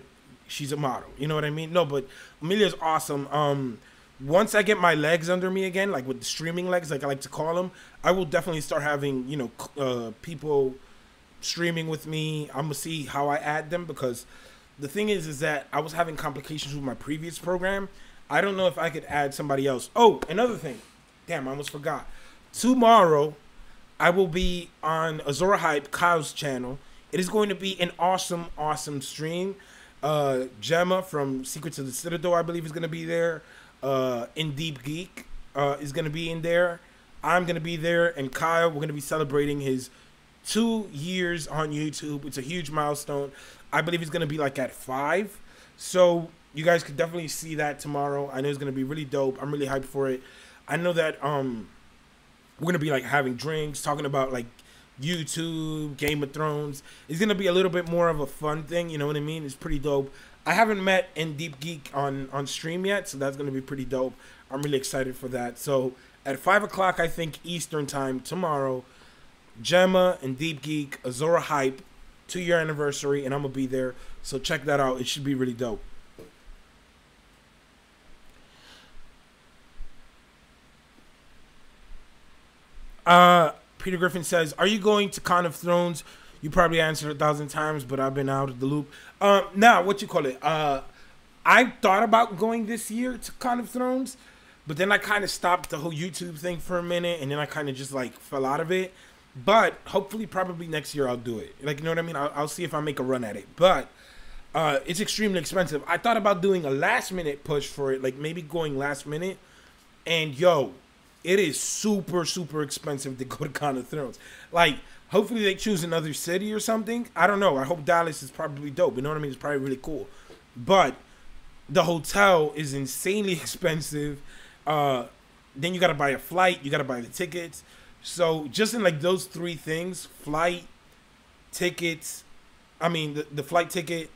she's a model. You know what I mean? No, but Amelia's awesome. Once I get my legs under me again, like with the streaming legs, like I like to call them, I will definitely start having, you know, people streaming with me. I'm gonna see how I add them, because the thing is that I was having complications with my previous program. I don't know if I could add somebody else. Oh, another thing. Damn, I almost forgot. Tomorrow, I will be on Azora Hype, Kyle's channel. It is going to be an awesome stream. Gemma from Secrets of the Citadel, I believe, is going to be there. In Deep Geek is going to be in there. I'm going to be there, and Kyle, we're going to be celebrating his 2 years on YouTube. It's a huge milestone. I believe it's going to be like at 5. So you guys could definitely see that tomorrow. I know it's going to be really dope. I'm really hyped for it. I know that we're going to be like having drinks, talking about like YouTube, Game of Thrones. It's going to be a little bit more of a fun thing, you know what I mean? It's pretty dope. I haven't met In Deep Geek on stream yet, so that's going to be pretty dope. I'm really excited for that. So at 5 o'clock, I think, Eastern time tomorrow, Gemma and Deep Geek, Azora Hype, 2-year anniversary, and I'm going to be there. So check that out. It should be really dope. Peter Griffin says, "Are you going to Con of Thrones?" You probably answered 1,000 times, but I've been out of the loop. Now, what you call it? I thought about going this year to Con of Thrones, but then I kind of stopped the whole YouTube thing for a minute, and then I kind of just like fell out of it. But hopefully, probably next year I'll do it. Like, you know what I mean? I'll see if I make a run at it. But it's extremely expensive. I thought about doing a last-minute push for it, like maybe going last minute. And yo, it is super expensive to go to Con of Thrones. Like, hopefully they choose another city or something. I don't know. I hope Dallas is probably dope. You know what I mean? It's probably really cool. But the hotel is insanely expensive. Then you got to buy a flight. You got to buy the tickets. So just in like those 3 things, flight, tickets, I mean the flight ticket,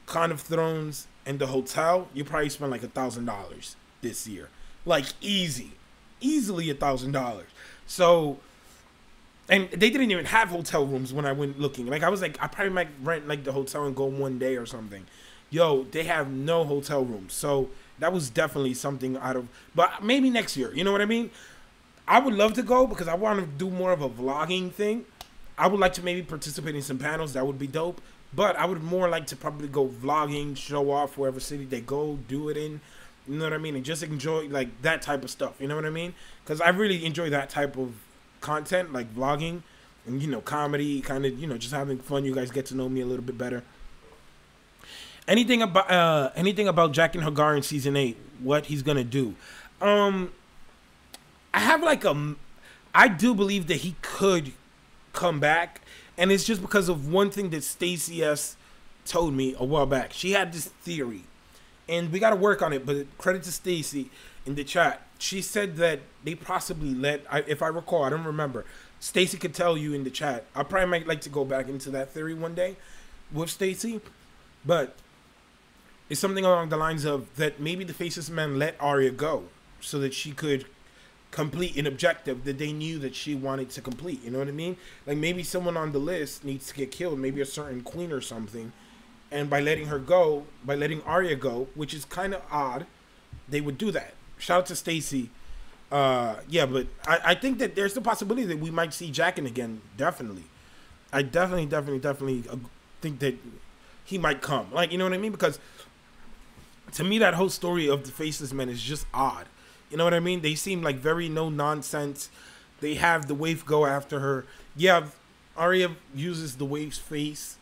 Con of Thrones, and the hotel, you probably spend like $1,000 this year, like easily $1,000. So, and they didn't even have hotel rooms when I went looking. Like I was like, I probably might rent like the hotel and go one day or something. Yo, they have no hotel rooms, so that was definitely something out of. But maybe next year, you know what I mean? I would love to go because I want to do more of a vlogging thing. I would like to maybe participate in some panels. That would be dope. But I would more like to probably go vlogging, show off wherever city they go, do it in. You know what I mean? And just enjoy like that type of stuff. You know what I mean? Because I really enjoy that type of content, like vlogging and, you know, comedy, kind of, you know, just having fun. You guys get to know me a little bit better. Anything about Jack and Hagar in season 8? What he's gonna do? I have like I do believe that he could come back, and it's just because of one thing that Stacey S told me a while back. She had this theory, and we got to work on it. But credit to Stacey in the chat. She said that they possibly if I recall, I don't remember. Stacey could tell you in the chat. I probably might like to go back into that theory one day with Stacey, but it's something along the lines of that maybe the Faceless Men let Arya go so that she could complete an objective that they knew that she wanted to complete. You know what I mean? Like maybe someone on the list needs to get killed, maybe a certain queen or something, and by letting her go, by letting Arya go, which is kind of odd, they would do that. Shout out to Stacey. Yeah, but I think that there's the possibility that we might see Jaqen again. Definitely. I definitely think that he might come. Like, you know what I mean? Because to me, that whole story of the Faceless Men is just odd. You know what I mean? They seem like very no nonsense. They have the waif go after her. Yeah, Arya uses the waif's face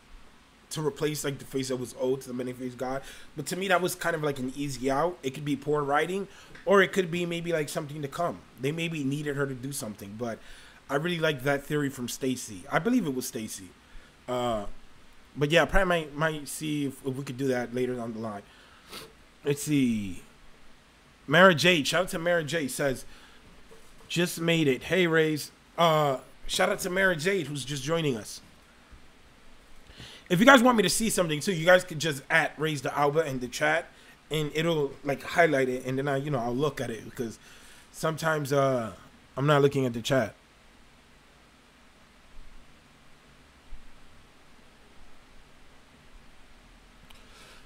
to replace like the face that was owed to the many-faced god. But to me, that was kind of like an easy out. It could be poor writing, or it could be maybe like something to come. They maybe needed her to do something. But I really like that theory from Stacey. I believe it was Stacey. But yeah, probably might see if we could do that later down the line. Let's see. Mara Jade, shout out to Mara Jade, says, just made it. Hey, Rayz. Shout out to Mara Jade, who's just joining us. If you guys want me to see something too, you guys could just @Rayz the Alba in the chat, and it'll like highlight it, and then I'll look at it, because sometimes I'm not looking at the chat.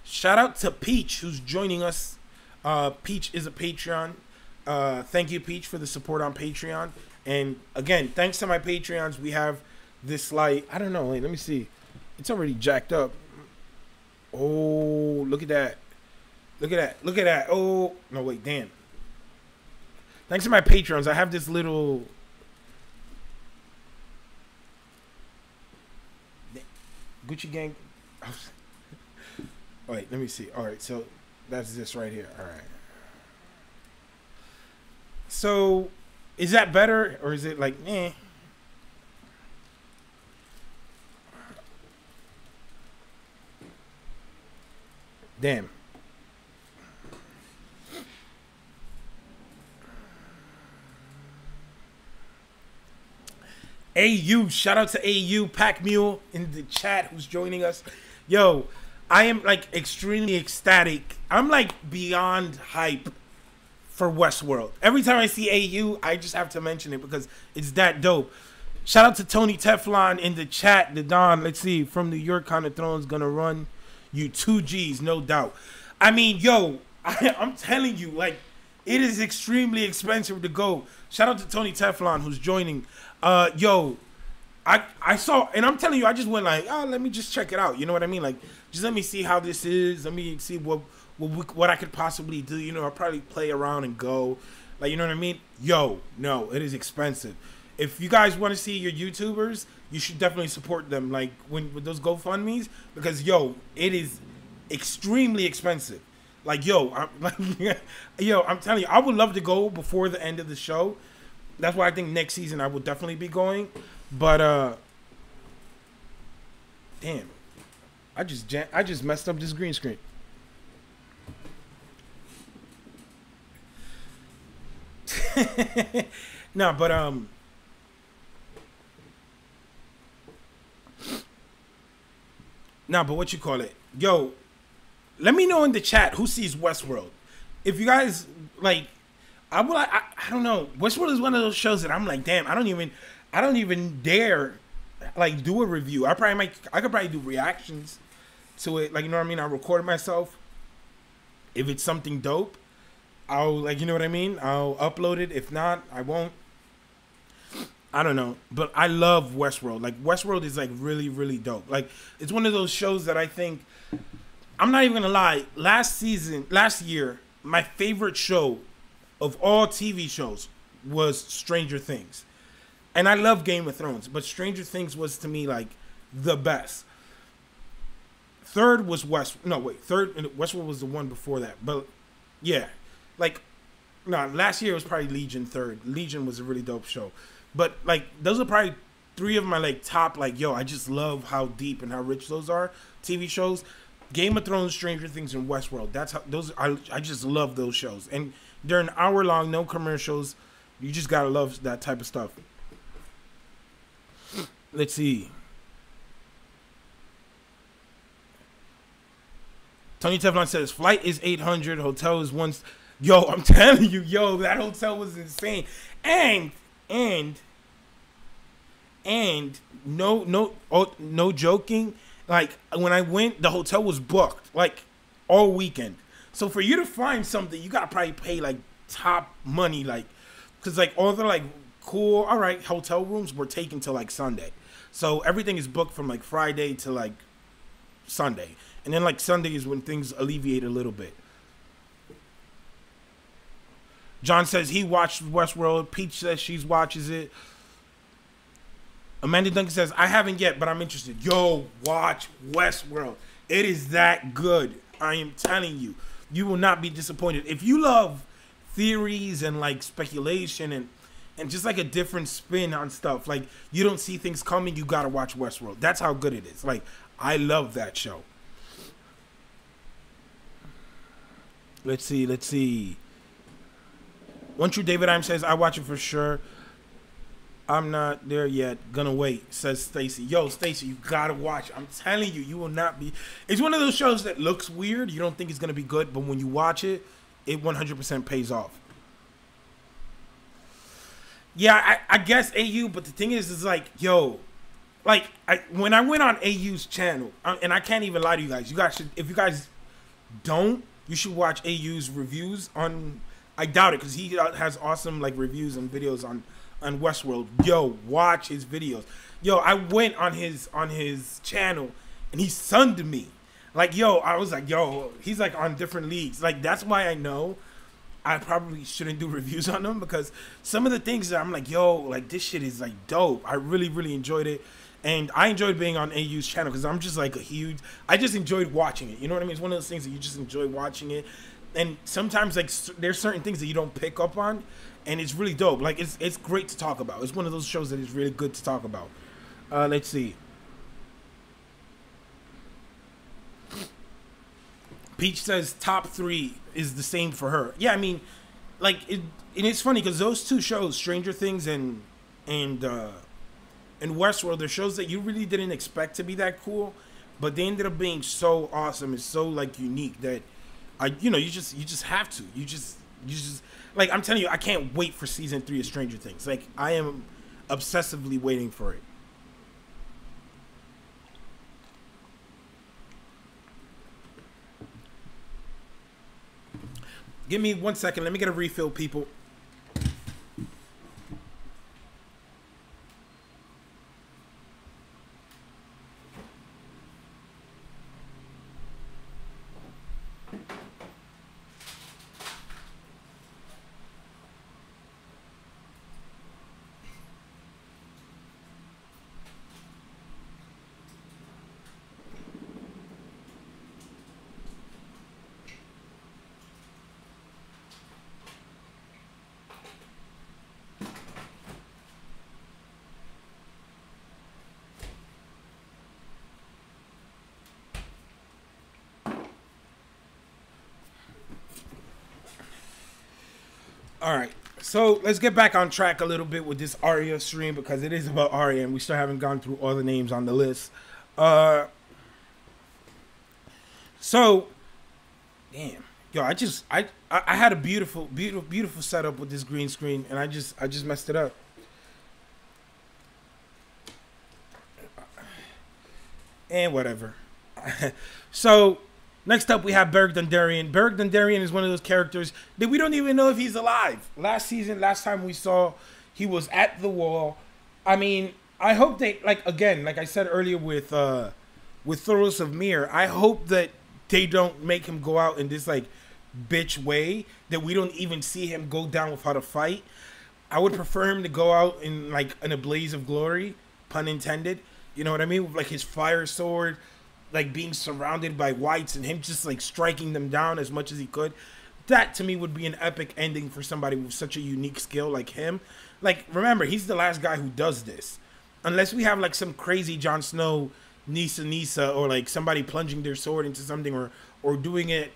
Shout out to Peach, who's joining us. Peach is a Patreon. Thank you, Peach, for the support on Patreon. And again, thanks to my Patreons, we have this light. I don't know. Wait, let me see. It's already jacked up. Oh, look at that. Look at that. Look at that. Oh, no, wait, damn. Thanks to my Patreons, I have this little... Gucci Gang. Wait, let me see. All right, so that's this right here. All right. So, is that better, or is it like, eh? Damn. AU, shout out to AU Pack Mule in the chat who's joining us. Yo, I am like extremely ecstatic. I'm like beyond hype for Westworld. Every time I see AU, I just have to mention it because it's that dope. Shout out to Tony Teflon in the chat. The Don, let's see, from New York, Kind of Thrones gonna run you 2 G's, no doubt. I mean, yo, I'm telling you, like, it is extremely expensive to go. Shout out to Tony Teflon who's joining. Yo, I saw, and I'm telling you, I just went like, oh, let me just check it out. You know what I mean? Like, just let me see how this is. Let me see what I could possibly do. You know, I'll probably play around and go. Like, you know what I mean? Yo, no, it is expensive. If you guys want to see your YouTubers, you should definitely support them. Like, with those GoFundMes, because yo, it is extremely expensive. Like, yo, I'm telling you, I would love to go before the end of the show. That's why I think next season I will definitely be going. But damn, I just messed up this green screen. No, but what you call it? Yo, Let me know in the chat who sees Westworld. If you guys like, I don't know. Westworld is one of those shows that I'm like, damn, I don't even dare like do a review. I could probably do reactions to it. Like, you know what I mean? I'll record it myself. If it's something dope, I'll, like, you know what I mean? I'll upload it. If not, I won't. I don't know. But I love Westworld. Like, Westworld is like really, really dope. Like, it's one of those shows that I think, I'm not even gonna lie, last year, my favorite show of all TV shows was Stranger Things. And I love Game of Thrones, but Stranger Things was to me like the best. Third was Westworld was the one before that. But yeah, like, no, last year was probably Legion third. Legion was a really dope show. But like, those are probably three of my like top, like, yo, I just love how deep and how rich those are TV shows. Game of Thrones, Stranger Things, and Westworld. That's how those. I just love those shows, and they're an hour long, no commercials. You just gotta love that type of stuff. Let's see. Tony Teflon says flight is 800, hotel is one. Yo, I'm telling you, yo, that hotel was insane, and no joking. Like, when I went, the hotel was booked, like, all weekend. So for you to find something, you gotta probably pay, like, top money, like, because, like, all the, like, cool, all right, hotel rooms were taken till, like, Sunday. So everything is booked from, like, Friday to, like, Sunday. And then, like, Sunday is when things alleviate a little bit. John says he watched Westworld. Peach says she watches it. Amanda Duncan says, I haven't yet, but I'm interested. Yo, watch Westworld. It is that good. I am telling you. You will not be disappointed. If you love theories and, like, speculation and just, like, a different spin on stuff, like, you don't see things coming, you got to watch Westworld. That's how good it is. Like, I love that show. Let's see. One True David Imes says, I watch it for sure. I'm not there yet. Gonna wait, says Stacy. Yo, Stacy, you gotta watch it. I'm telling you, you will not be. It's one of those shows that looks weird. You don't think it's gonna be good, but when you watch it, it 100% pays off. Yeah, I guess AU, but the thing is like, yo, like, when I went on AU's channel, and I can't even lie to you guys. You guys should, if you guys don't, you should watch AU's reviews on. I doubt it, because he has awesome, like, reviews and videos on Westworld. Yo, watch his videos. Yo, I went on his channel and he sunned me. Like, yo, I was like, yo, he's like on different leagues. Like, that's why I know I probably shouldn't do reviews on him, because some of the things that I'm like, yo, like, this shit is like dope. I really, really enjoyed it. And I enjoyed being on AU's channel because I'm just like I just enjoyed watching it. You know what I mean? It's one of those things that you just enjoy watching it. And sometimes, like, there's certain things that you don't pick up on, and it's really dope. Like, it's great to talk about. It's one of those shows that is really good to talk about. Let's see. Peach says top 3 is the same for her. Yeah, I mean, like, and it's funny because those two shows, Stranger Things and Westworld, they're shows that you really didn't expect to be that cool, but they ended up being so awesome and so, like, unique that you just have to. You just like, I'm telling you, I can't wait for season 3 of Stranger Things. Like, I am obsessively waiting for it. Give me 1 second. Let me get a refill, people. All right, so let's get back on track a little bit with this Arya stream, because it is about Arya, and we still haven't gone through all the names on the list. So Damn. Yo, I had a beautiful setup with this green screen, and I just messed it up. And whatever. So next up we have Beric Dondarrion. Beric Dondarrion is one of those characters that we don't even know if he's alive. Last season, last time we saw, he was at the wall. I mean, I hope they, like, again, like I said earlier with Thoros of Mir, I hope that they don't make him go out in this like bitch way, that we don't even see him go down without a fight. I would prefer him to go out in like in a blaze of glory, pun intended. You know what I mean? With like his fire sword, like being surrounded by whites and him just like striking them down as much as he could. That to me would be an epic ending for somebody with such a unique skill like him. Like, remember, he's the last guy who does this. Unless we have like some crazy Jon Snow Nisa or like somebody plunging their sword into something or doing it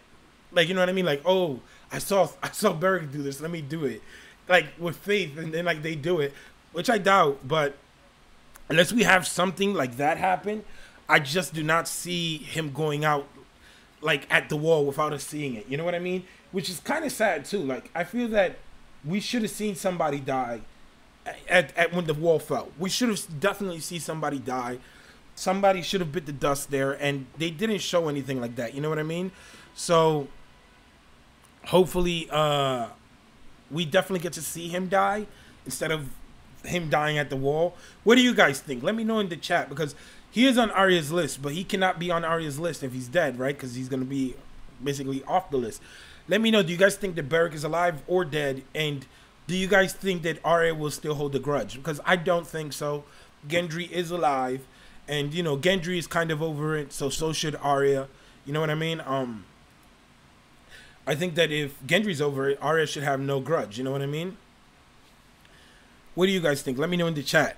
like, you know what I mean? Like, oh, I saw Beric do this, let me do it. Like with faith, and then like they do it, which I doubt, but unless we have something like that happen, I just do not see him going out like at the wall without us seeing it. You know what I mean? Which is kind of sad too. Like, I feel that we should have seen somebody die at when the wall fell. We should have definitely seen somebody die. Somebody should have bit the dust there, and they didn't show anything like that. You know what I mean? So hopefully, we definitely get to see him die instead of him dying at the wall. What do you guys think? Let me know in the chat, because he is on Arya's list, but he cannot be on Arya's list if he's dead, right? Because he's going to be basically off the list. Let me know, do you guys think that Beric is alive or dead? And do you guys think that Arya will still hold a grudge? Because I don't think so. Gendry is alive, and, you know, Gendry is kind of over it, so should Arya. You know what I mean? I think that if Gendry's over it, Arya should have no grudge. You know what I mean? What do you guys think? Let me know in the chat.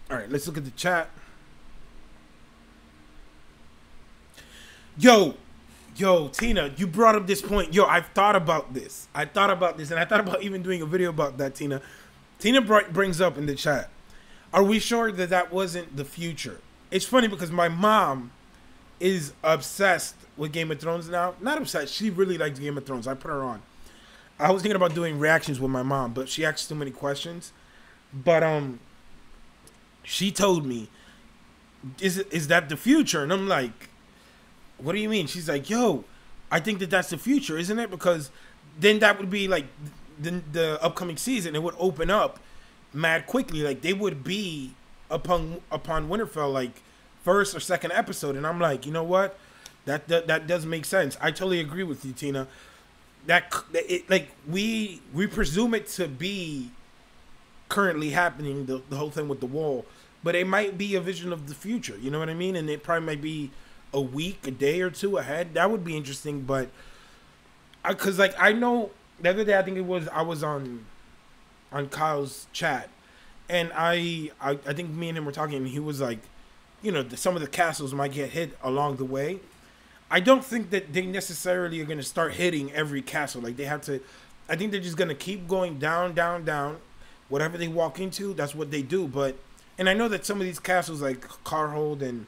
All right, let's look at the chat. Yo, Tina, you brought up this point. Yo, I've thought about this. And I thought about even doing a video about that, Tina. Tina brings up in the chat, are we sure that that wasn't the future? It's funny because my mom is obsessed with Game of Thrones now. Not obsessed. She really likes Game of Thrones. I put her on. I was thinking about doing reactions with my mom, but she asks too many questions. But she told me, is that the future? And I'm like, what do you mean? She's like, yo, I think that that's the future, isn't it? Because then that would be like the upcoming season. It would open up mad quickly. Like, they would be upon Winterfell, like first or second episode. And I'm like, you know what? That does make sense. I totally agree with you, Tina. Like we presume it to be currently happening, the whole thing with the wall, but it might be a vision of the future. You know what I mean? And it probably might be a week, a day or two ahead. That would be interesting. But because like I know the other day, I think I was on Kyle's chat, and I think me and him were talking, and he was like, you know, some of the castles might get hit along the way. I don't think that they necessarily are going to start hitting every castle. Like, they have to, I think they're just going to keep going down, down, down. Whatever they walk into, that's what they do. But, and I know that some of these castles like Carhold and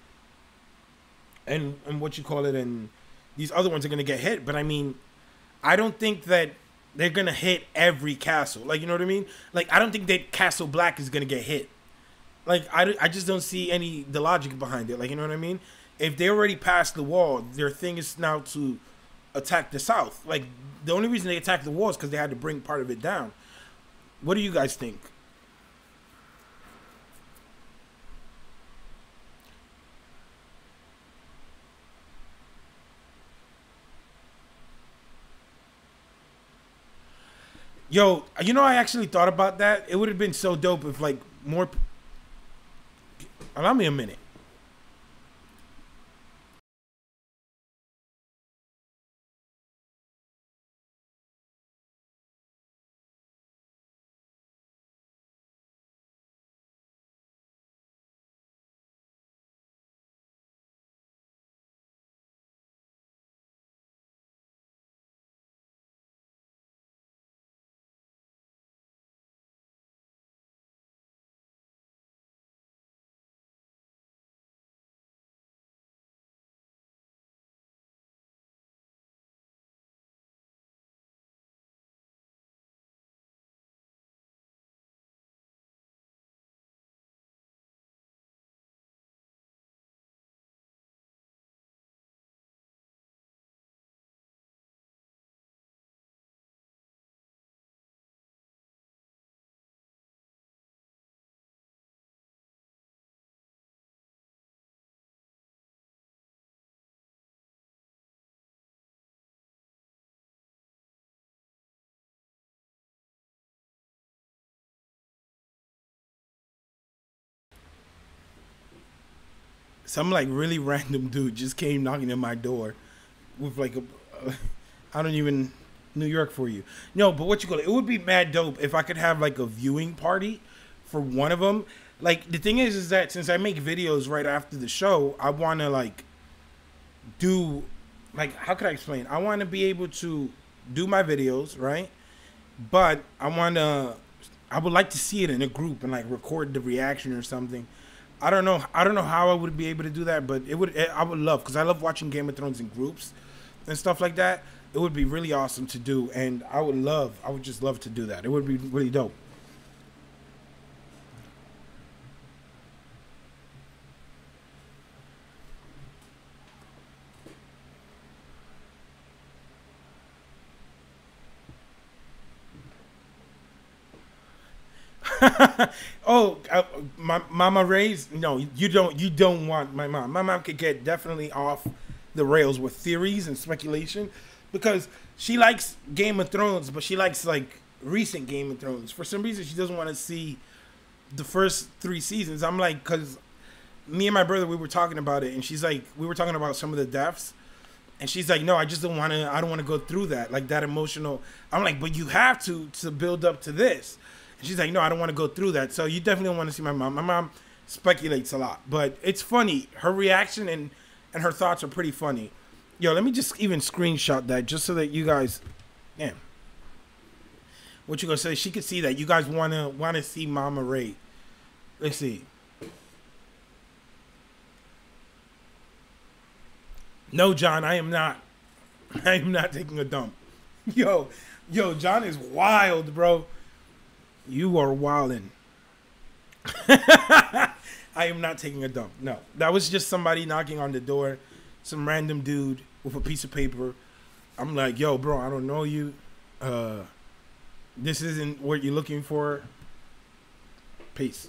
what you call it, and these other ones are going to get hit. But I mean, I don't think that they're going to hit every castle. Like, you know what I mean? Like, I don't think that Castle Black is going to get hit. Like, I just don't see the logic behind it. Like, you know what I mean? If they already passed the wall, their thing is now to attack the south. Like, the only reason they attacked the wall is because they had to bring part of it down. What do you guys think? Yo, you know, I actually thought about that. It would have been so dope if, like, more... Allow me a minute. some like really random dude just came knocking at my door with like I don't even New York for you. No, but what you call it? It would be mad dope if I could have like a viewing party for one of them. Like the thing is that since I make videos right after the show, I want to like do like how could I explain? I want to be able to do my videos, right? But I would like to see it in a group and like record the reaction or something. I don't know how I would be able to do that, but I would love, because I love watching Game of Thrones in groups and stuff like that. It would be really awesome to do, and I would just love to do that. It would be really dope. Oh, my Mama Rayz. No, you don't. You don't want my mom. My mom could get definitely off the rails with theories and speculation, because she likes Game of Thrones, but she likes like recent Game of Thrones. For some reason, she doesn't want to see the first 3 seasons. I'm like, because me and my brother, we were talking about it, and she's like, we were talking about some of the deaths, and she's like, no, I just don't want to. I don't want to go through that, like that emotional. I'm like, but you have to build up to this. And she's like, no, I don't want to go through that. So you definitely don't want to see my mom. My mom speculates a lot, but it's funny. Her reaction and her thoughts are pretty funny. Yo, let me just even screenshot that just so that you guys, damn. What you gonna say? She could see that you guys wanna see Mama Ray. Let's see. No, John, I am not. I am not taking a dump. Yo, John is wild, bro. You are wildin'. I am not taking a dump. No, that was just somebody knocking on the door. Some random dude with a piece of paper. I'm like, yo, bro, I don't know you. This isn't what you're looking for. Peace.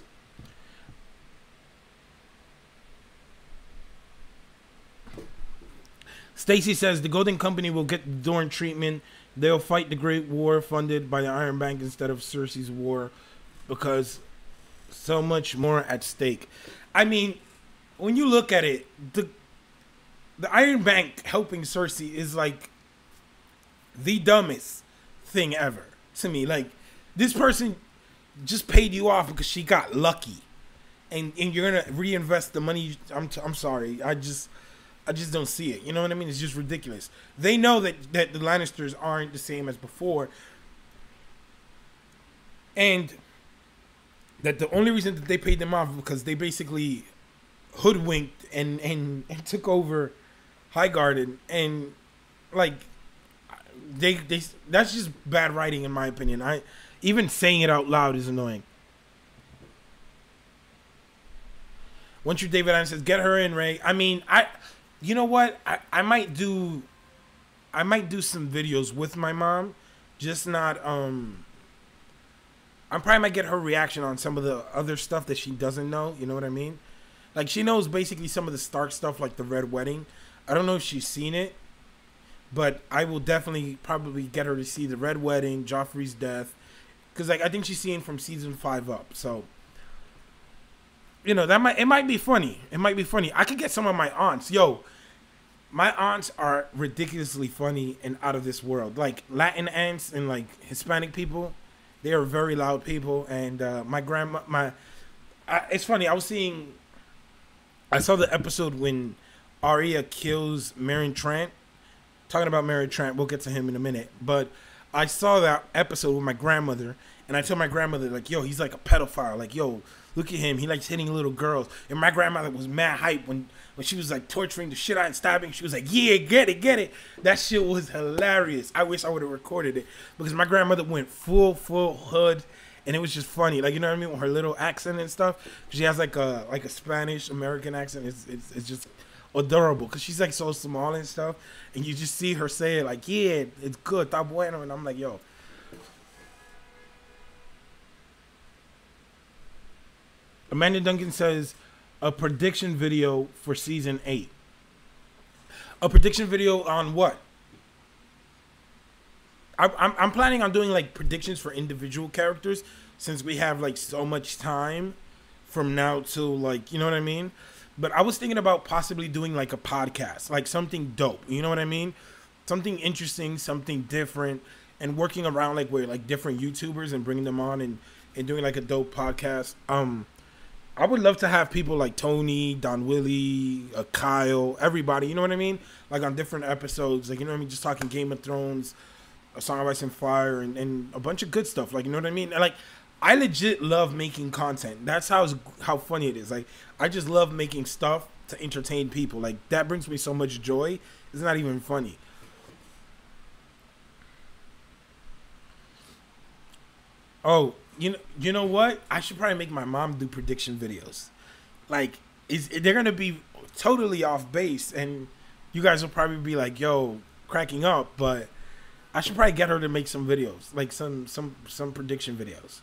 Stacy says the Golden Company will get Dorne treatment. They'll fight the Great War funded by the Iron Bank instead of Cersei's war, because so much more at stake. I mean, when you look at it, the Iron Bank helping Cersei is like the dumbest thing ever to me. Like, this person just paid you off because she got lucky, and you're gonna reinvest the money. I'm sorry. I just don't see it. You know what I mean? It's just ridiculous. They know that the Lannisters aren't the same as before, and that the only reason that they paid them off because they basically hoodwinked and took over Highgarden, and like they that's just bad writing in my opinion. Even saying it out loud is annoying. Once you David Allen says, get her in, Ray. I mean, you know what? I might do some videos with my mom, just not I probably might get her reaction on some of the other stuff that she doesn't know, you know what I mean? Like, she knows basically some of the Stark stuff, like the Red Wedding. I don't know if she's seen it, but I will definitely probably get her to see the Red Wedding, Joffrey's death, because like I think she's seen from season 5 up. So, you know, it might be funny. It might be funny. I could get some of my aunts. Yo, my aunts are ridiculously funny and out of this world. Like Latin aunts and like Hispanic people, they are very loud people. And my grandma, it's funny. I saw the episode when Arya kills Meryn Trant. Talking about Meryn Trant, we'll get to him in a minute. But I saw that episode with my grandmother, and I told my grandmother, like, yo, he's like a pedophile. Like, yo, look at him. He likes hitting little girls. And my grandmother was mad hype when she was like torturing the shit out and stabbing. She was like, yeah, get it. That shit was hilarious. I wish I would have recorded it, because my grandmother went full hood, and it was just funny. Like, you know what I mean? With her little accent and stuff. She has like a Spanish American accent. It's just adorable, because she's like so small and stuff, and you just see her say it like, yeah, it's good, está bueno. And I'm like, yo. Amanda Duncan says a prediction video for season 8. A prediction video on what? I'm planning on doing like predictions for individual characters, since we have like so much time from now till, like, you know what I mean? But I was thinking about possibly doing like a podcast, like something dope. You know what I mean? Something interesting, something different, and working around like where like different YouTubers and bringing them on and doing like a dope podcast. I would love to have people like Tony, Don Willie, Kyle, everybody. You know what I mean? Like on different episodes, like you know what I mean, just talking Game of Thrones, A Song of Ice and Fire, and a bunch of good stuff. Like you know what I mean? And, like I legit love making content. That's how funny it is. Like I just love making stuff to entertain people. Like that brings me so much joy. It's not even funny. Oh, you know what? I should probably make my mom do prediction videos. Like, they're gonna be totally off base, and you guys will probably be like, "Yo, cracking up." But I should probably get her to make some videos, like some prediction videos.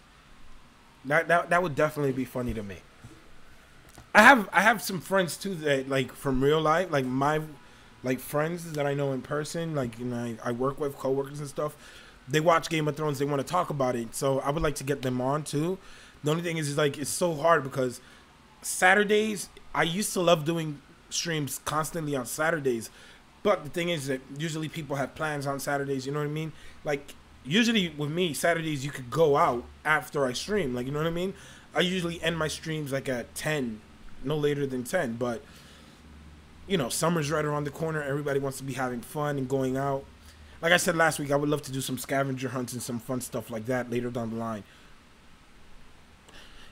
That would definitely be funny to me. I have some friends too that like from real life, like my like friends that I know in person, like you know I work with coworkers and stuff. They watch Game of Thrones. They want to talk about it, so I would like to get them on too. The only thing is like it's so hard because Saturdays. I used to love doing streams constantly on Saturdays, but the thing is that usually people have plans on Saturdays. You know what I mean? Like usually with me, Saturdays you could go out after I stream. Like you know what I mean? I usually end my streams like at 10, no later than 10. But you know, summer's right around the corner. Everybody wants to be having fun and going out. Like I said last week, I would love to do some scavenger hunts and some fun stuff like that later down the line.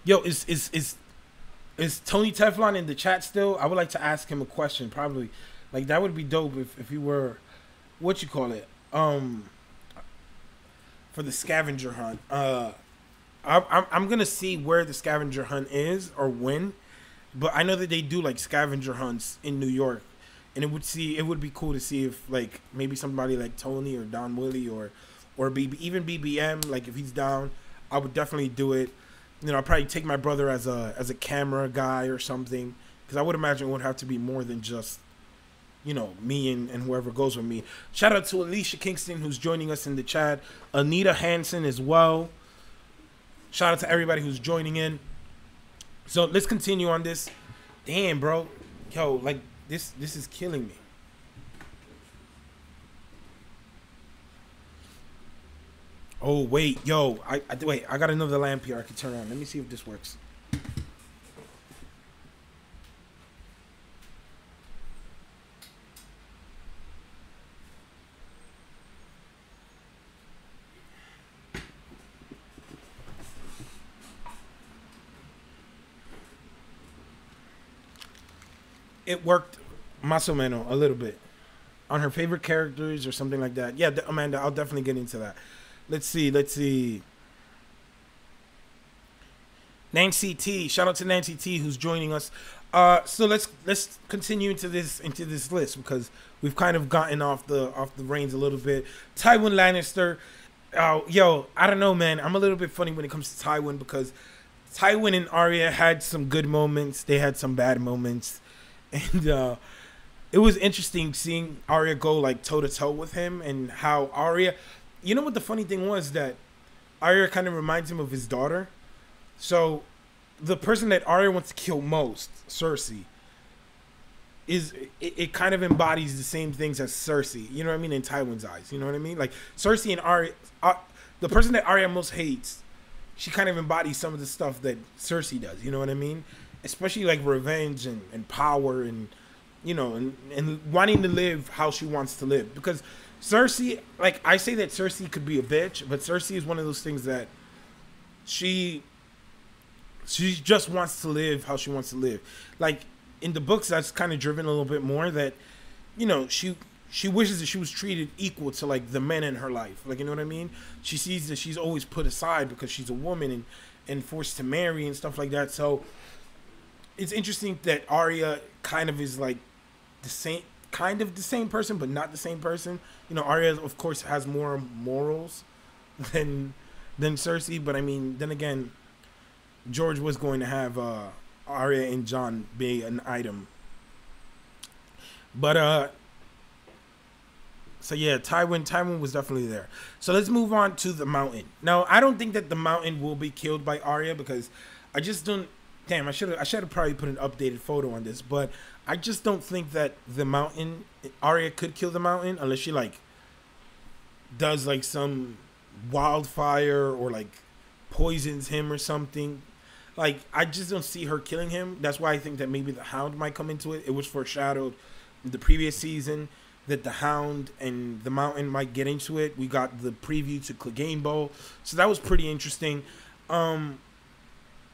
Yo, is Tony Teflon in the chat still? I would like to ask him a question. Probably, like that would be dope if he were, what you call it, for the scavenger hunt. I'm gonna see where the scavenger hunt is or when, but I know that they do like scavenger hunts in New York. And it would be cool to see if like maybe somebody like Tony or Don Willie or even BBM, like if he's down, I would definitely do it. You know, I'd probably take my brother as a camera guy or something, because I would imagine it would have to be more than just, you know, me and whoever goes with me. Shout out to Alicia Kingston who's joining us in the chat, Anita Hansen as well. Shout out to everybody who's joining in. So let's continue on this. Damn, bro, yo, like. This is killing me. Oh wait, yo, wait. I got another lamp here I can turn on. Let me see if this works. It worked, más o menos, a little bit. On her favorite characters or something like that. Yeah, Amanda, I'll definitely get into that. Let's see. Nancy T. Shout out to Nancy T who's joining us. So let's continue into this list because we've kind of gotten off the reins a little bit. Tywin Lannister. Yo, I don't know, man. I'm a little bit funny when it comes to Tywin because Tywin and Arya had some good moments. They had some bad moments. And it was interesting seeing Arya go like toe to toe with him, and how Arya, you know what the funny thing was, that Arya kind of reminds him of his daughter. So the person that Arya wants to kill most, Cersei, it kind of embodies the same things as Cersei. You know what I mean? In Tywin's eyes, you know what I mean? Like Cersei and Arya, the person that Arya most hates, she kind of embodies some of the stuff that Cersei does. You know what I mean? Especially like revenge and power and, you know, and wanting to live how she wants to live. Because Cersei, like I say that Cersei could be a bitch, but Cersei is one of those things that she just wants to live how she wants to live. Like in the books, that's kind of driven a little bit more, that, you know, she wishes that she was treated equal to like the men in her life. Like, you know what I mean? She sees that she's always put aside because she's a woman and forced to marry and stuff like that. So it's interesting that Arya kind of is like the same person, but not the same person. You know, Arya of course has more morals than Cersei, but I mean, then again, George was going to have Arya and Jon be an item. But so yeah, Tywin was definitely there. So let's move on to the Mountain. Now, I don't think that the Mountain will be killed by Arya, because I just don't damn, I should have probably put an updated photo on this, but I just don't think that the Mountain, Arya could kill the Mountain unless she like does like some wildfire or like poisons him or something. Like, I just don't see her killing him. That's why I think that maybe the Hound might come into it. It was foreshadowed in the previous season that the Hound and the Mountain might get into it. We got the preview to Clegane Bowl, so that was pretty interesting.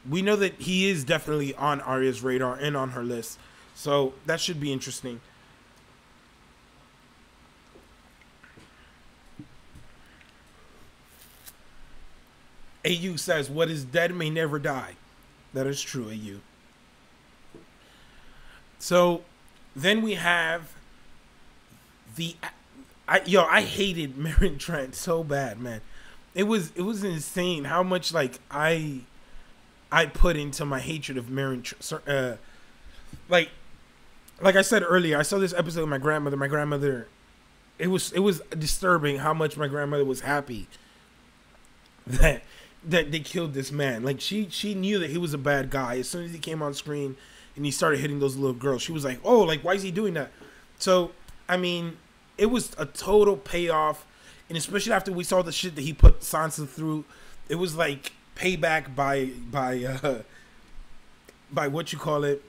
We know that he is definitely on Arya's radar and on her list, so that should be interesting. AU says, what is dead may never die. That is true, AU. So then we have I hated Meryn Trant so bad, man. It was insane how much like I put into my hatred of Meryn Trant. Like I said earlier, I saw this episode with my grandmother. My grandmother, it was disturbing how much my grandmother was happy that they killed this man. Like she knew that he was a bad guy as soon as he came on screen and he started hitting those little girls. She was like, "Oh, like why is he doing that?" So I mean, it was a total payoff, and especially after we saw the shit that he put Sansa through, it was like payback by what you call it.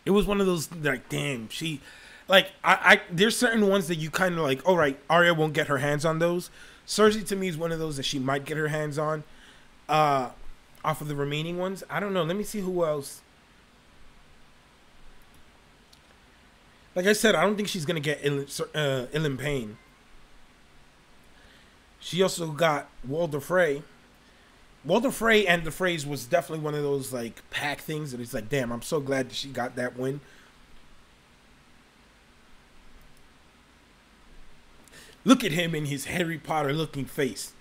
It was one of those like, damn, she, like I there's certain ones that you kind of like, all right, Arya won't get her hands on those. Cersei to me is one of those that she might get her hands on, off of the remaining ones. I don't know. Let me see who else. Like I said, I don't think she's gonna get Ilyn Payne. She also got Walder Frey. Walder Frey and the Freys was definitely one of those like pack things that it's like, damn, I'm so glad that she got that win. Look at him in his Harry Potter looking face.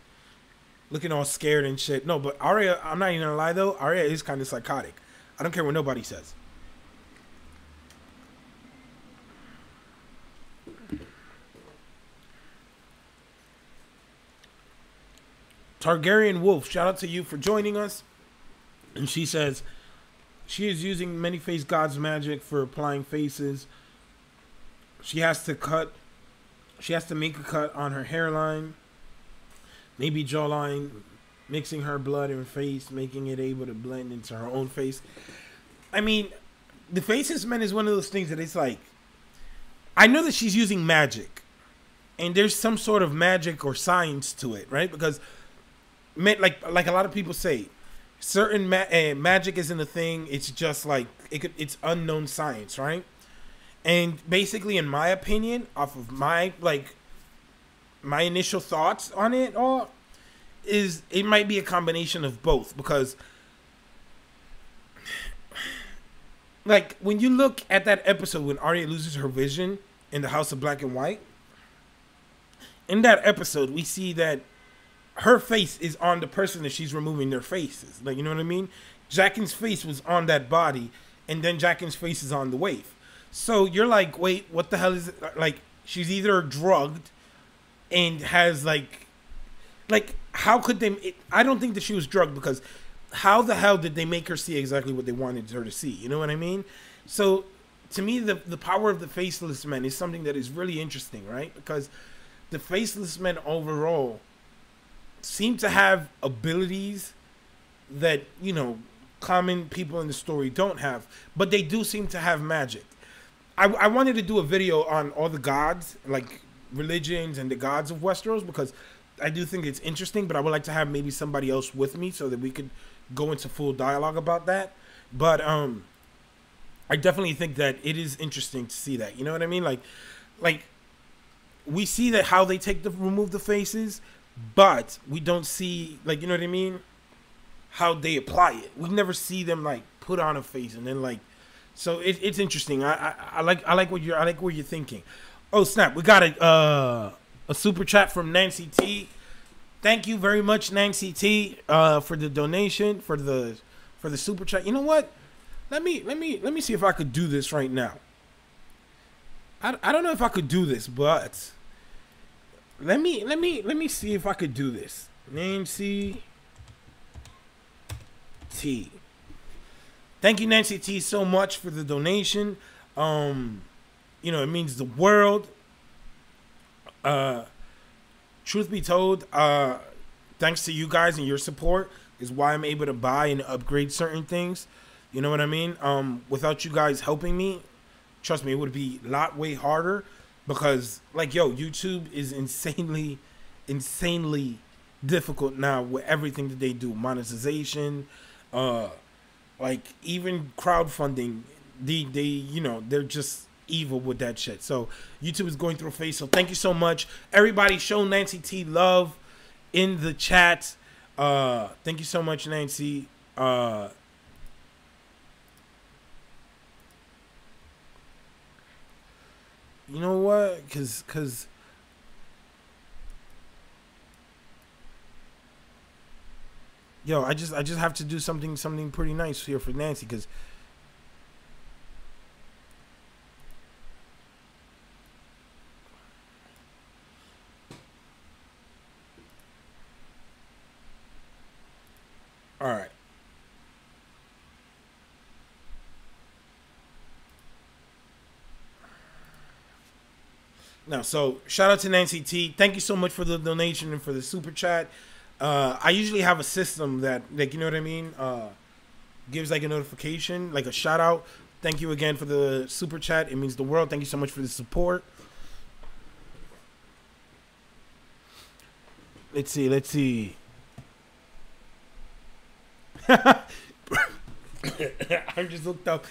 Looking all scared and shit. No, but Arya, I'm not even gonna lie though, Arya is kind of psychotic. I don't care what nobody says. Targaryen Wolf, shout out to you for joining us. And she says, she is using many face gods magic for applying faces. She has to make a cut on her hairline, maybe jawline, mixing her blood and face, making it able to blend into her own face. I mean, the faces man is one of those things that it's like, I know that she's using magic, and there's some sort of magic or science to it, right? Because like a lot of people say, certain magic isn't a thing. It's just like it's unknown science, right? And basically, in my opinion, off of my initial thoughts on it all, is it might be a combination of both. Because like when you look at that episode when Arya loses her vision in the House of Black and White, in that episode we see that her face is on the person that she's removing their faces. Like, you know what I mean? Jaqen's face was on that body, and then Jaqen's face is on the waif. So you're like, wait, what the hell is it? Like, she's either drugged and has like how could they? I don't think that she was drugged, because how the hell did they make her see exactly what they wanted her to see? You know what I mean? So to me, the power of the faceless men is something that is really interesting, right? Because the faceless men overall seem to have abilities that, you know, common people in the story don't have, but they do seem to have magic. I wanted to do a video on all the gods, like religions and the gods of Westeros, because I do think it's interesting, but I would like to have maybe somebody else with me so that we could go into full dialogue about that. But I definitely think that it is interesting to see that. You know what I mean? Like we see that how they remove the faces, but we don't see, like, you know what I mean, how they apply it. We never see them like put on a face and then like. So it's interesting. I like what you're thinking. Oh snap! We got a super chat from Nancy T. Thank you very much, Nancy T, for the donation, for the super chat. You know what? Let me see if I could do this right now. I don't know if I could do this, but let me see if I could do this. Nancy T. Thank you, Nancy T, so much for the donation. You know, it means the world. Truth be told, thanks to you guys and your support is why I'm able to buy and upgrade certain things. You know what I mean? Without you guys helping me, trust me, it would be a lot way harder because, like, yo, YouTube is insanely difficult now with everything that they do. Monetization, like even crowdfunding, they you know, they're just evil with that shit. So YouTube is going through a phase. So thank you so much. Everybody show Nancy T love in the chat. Thank you so much, Nancy. You know what? Cause yo, I just have to do something pretty nice here for Nancy, cause all right. Now, so shout out to Nancy T. Thank you so much for the donation and for the super chat. I usually have a system that, like, you know what I mean, gives like a notification, like a shout out. Thank you again for the super chat. It means the world. Thank you so much for the support. Let's see. I just looked up.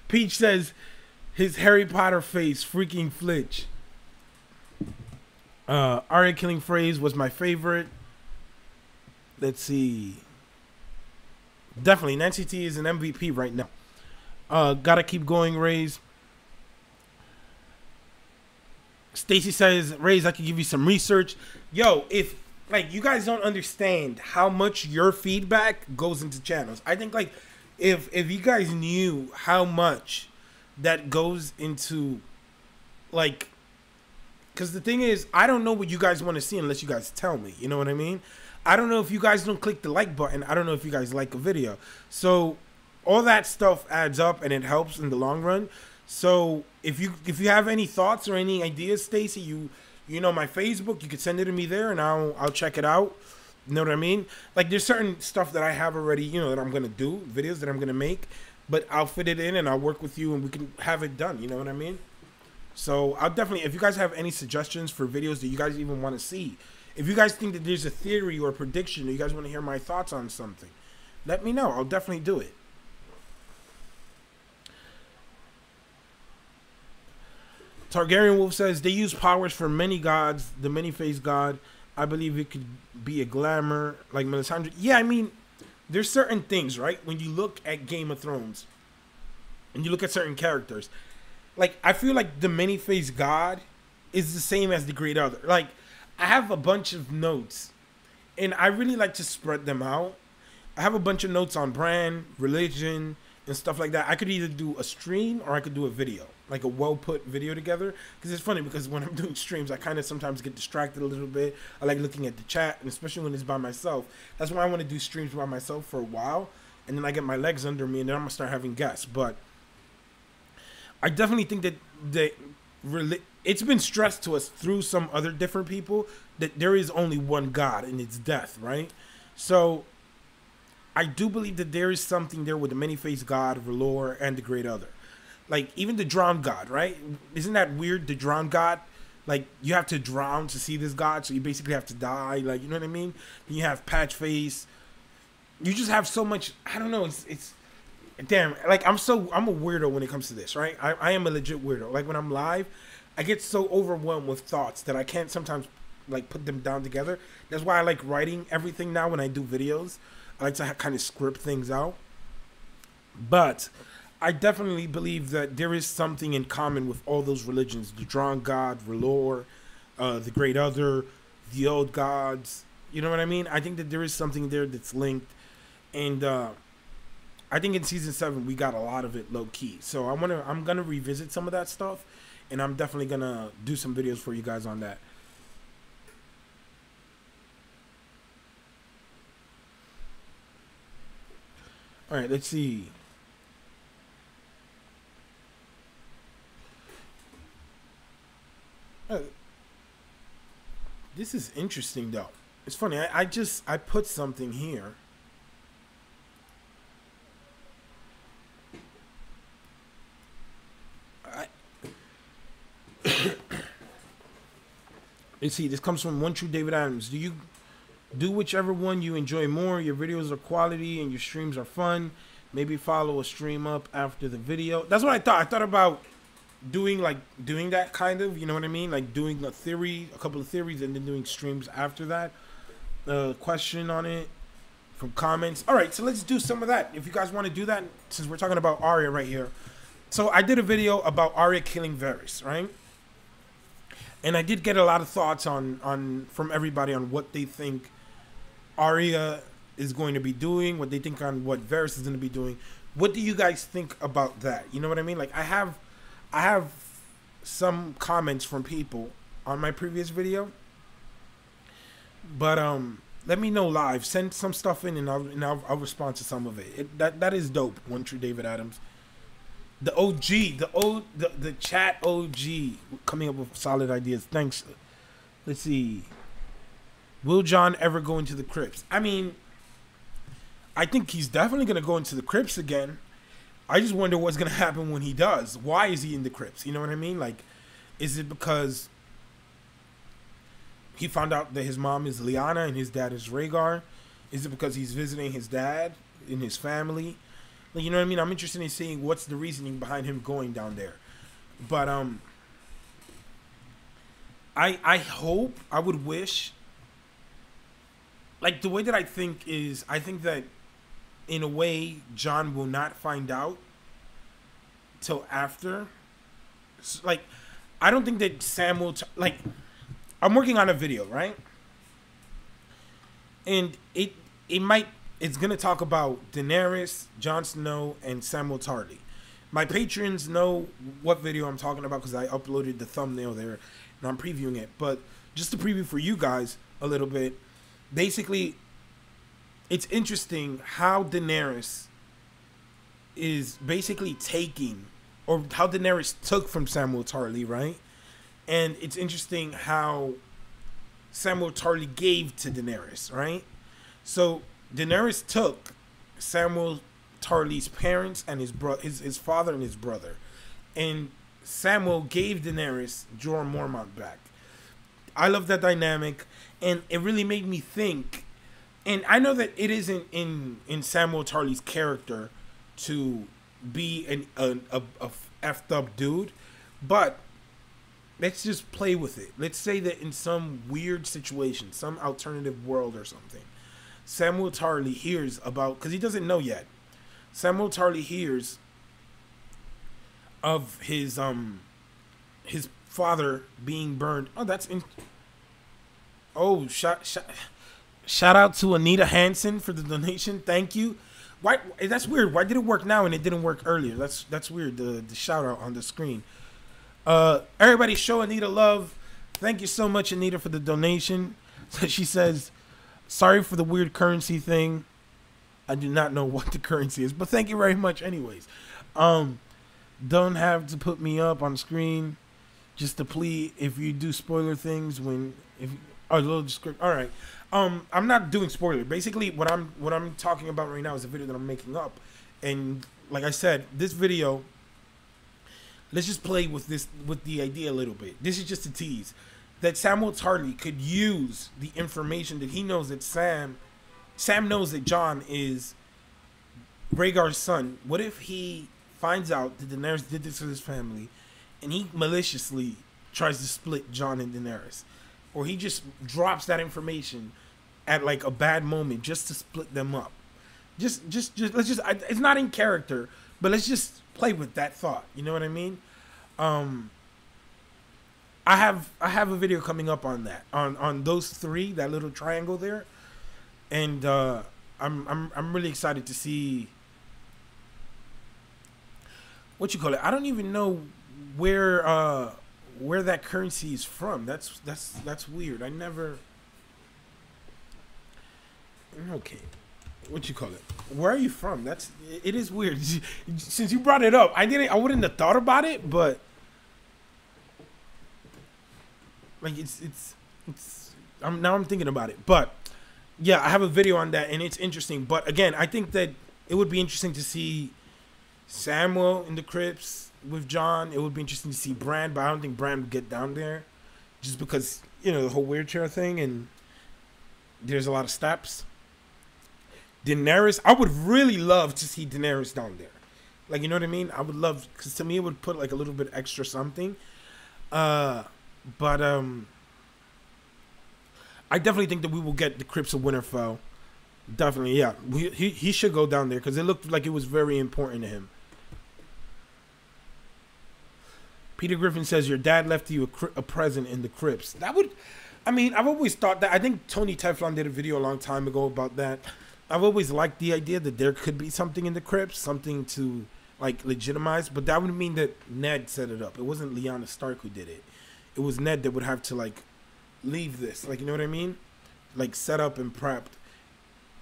Peach says his Harry Potter face freaking flinch. Arya killing phrase was my favorite. Let's see. Definitely Nancy T is an MVP right now. Gotta keep going, Rayz. Stacy says, Rayz, I can give you some research. Yo, if like you guys don't understand how much your feedback goes into channels. I think like if you guys knew how much that goes into, like, because the thing is, I don't know what you guys want to see unless you guys tell me. You know what I mean? I don't know if you guys don't click the like button. I don't know if you guys like a video. So all that stuff adds up and it helps in the long run. So if you have any thoughts or any ideas, Stacy, you know my Facebook, you could send it to me there and I'll check it out. You know what I mean? Like there's certain stuff that I have already, you know, that I'm gonna do, videos that I'm gonna make, but I'll fit it in and I'll work with you and we can have it done. You know what I mean? So I'll definitely, if you guys have any suggestions for videos that you guys even want to see, if you guys think that there's a theory or a prediction or you guys want to hear my thoughts on something, let me know. I'll definitely do it. Targaryen Wolf says they use powers for many gods, the many-faced god. I believe it could be a glamour like Melisandre. Yeah, I mean, there's certain things, right? When you look at Game of Thrones and you look at certain characters, like I feel like the many-faced god is the same as the Great Other. Like I have a bunch of notes and I really like to spread them out. I have a bunch of notes on brand, religion, and stuff like that. I could either do a stream or I could do a video, like a well-put video together. Because it's funny because when I'm doing streams, I kind of sometimes get distracted a little bit. I like looking at the chat, and especially when it's by myself. That's why I want to do streams by myself for a while, and then I get my legs under me, and then I'm going to start having guests. But I definitely think that it's been stressed to us through some other different people that there is only one God, and it's death, right? So I do believe that there is something there with the many-faced god, Valor, and the Great Other. Like, even the drowned god, right? Isn't that weird, the drowned god? Like, you have to drown to see this god, so you basically have to die. Like, you know what I mean? Then you have Patchface. You just have so much, I don't know, it's damn, like, I'm a weirdo when it comes to this, right? I am a legit weirdo. Like, when I'm live, I get so overwhelmed with thoughts that I can't sometimes, like, put them down together. That's why I like writing everything now when I do videos. I like to kind of script things out. But I definitely believe that there is something in common with all those religions. The Drowned God, Valor, the Great Other, the Old Gods. You know what I mean? I think that there is something there that's linked. And I think in Season 7, we got a lot of it low-key. So I'm going to revisit some of that stuff. And I'm definitely going to do some videos for you guys on that. All right, let's see. This is interesting though. It's funny. I put something here. Let's see. This comes from One True David Adams. Do you do whichever one you enjoy more? Your videos are quality and your streams are fun. Maybe follow a stream up after the video. That's what I thought. I thought about doing that kind of, you know what I mean? Like doing a couple of theories, and then doing streams after that. Question on it from comments. All right, so let's do some of that. If you guys want to do that, since we're talking about Arya right here. So I did a video about Arya killing Varys, right? And I did get a lot of thoughts from everybody on what they think Arya is going to be doing, what they think on what Varys is going to be doing. What do you guys think about that? You know what I mean? Like I have some comments from people on my previous video, but let me know live. Send some stuff in, and I'll respond to some of it. That is dope. One True David Adams, the OG, the chat OG, coming up with solid ideas. Thanks. Let's see. Will Jon ever go into the crypts? I mean, I think he's definitely gonna go into the crypts again. I just wonder what's going to happen when he does. Why is he in the crypts? You know what I mean? Like, is it because he found out that his mom is Lyanna and his dad is Rhaegar? Is it because he's visiting his dad in his family? Like, you know what I mean? I'm interested in seeing what's the reasoning behind him going down there. But I hope, I would wish, like the way that I think that in a way, Jon will not find out till after. Like, I don't think that Sam will... like, I'm working on a video, right? And it's going to talk about Daenerys, Jon Snow, and Samwell Tarly. My patrons know what video I'm talking about because I uploaded the thumbnail there, and I'm previewing it. But just to preview for you guys a little bit, basically... it's interesting how Daenerys is basically taking, or how Daenerys took from Samwell Tarly, right? And it's interesting how Samwell Tarly gave to Daenerys, right? So Daenerys took Samwell Tarly's parents and his father and his brother, and Samwell gave Daenerys Jorah Mormont back. I love that dynamic, and it really made me think. And I know that it isn't in Samwell Tarly's character to be a effed up dude, but let's just play with it. Let's say that in some weird situation, some alternative world or something, Samwell Tarly hears about, because he doesn't know yet, Samwell Tarly hears of his father being burned. Oh, that's in. Oh, Shout out to Anita Hansen for the donation. Thank you. Why? That's weird. Why did it work now and it didn't work earlier? That's weird. The shout out on the screen. Everybody show Anita love. Thank you so much, Anita, for the donation. So she says, sorry for the weird currency thing. I do not know what the currency is, but thank you very much anyways. Don't have to put me up on screen. Just to plea, if you do spoiler things a little description. All right. I'm not doing spoiler. Basically, what I'm talking about right now is a video that I'm making up, and like I said, this video. Let's just play with the idea a little bit. This is just a tease that Samwell Tarly could use the information that he knows that Sam knows that Jon is Rhaegar's son. What if he finds out that Daenerys did this to his family, and he maliciously tries to split Jon and Daenerys? Or he just drops that information at like a bad moment just to split them up. Just let's just. It's not in character, but let's just play with that thought. You know what I mean? I have a video coming up on that, on those three, that little triangle there, and I'm really excited to see what you call it. I don't even know where that currency is from. That's weird. I never. Okay, what you call it? Where are you from? It is weird. Since you brought it up, I wouldn't have thought about it, but like I'm thinking about it. But yeah, I have a video on that, and it's interesting. But again, I think that it would be interesting to see Samuel in the crypts with John. It would be interesting to see Bran, but I don't think Bran would get down there, just because the whole wheelchair thing, and there's a lot of steps. Daenerys, I would really love to see Daenerys down there. Like, you know what I mean? I would love, because to me it would put like a little bit extra something. But I definitely think that we will get the Crypts of Winterfell. Definitely, yeah. He should go down there because it looked like it was very important to him. Peter Griffin says, your dad left you a present in the crypts. That would, I mean, I've always thought that. I think Tony Teflon did a video a long time ago about that. I've always liked the idea that there could be something in the crypts, something to, like, legitimize. But that would mean that Ned set it up. It wasn't Lyanna Stark who did it. It was Ned that would have to, like, leave this. Like, you know what I mean? Like, set up and prepped.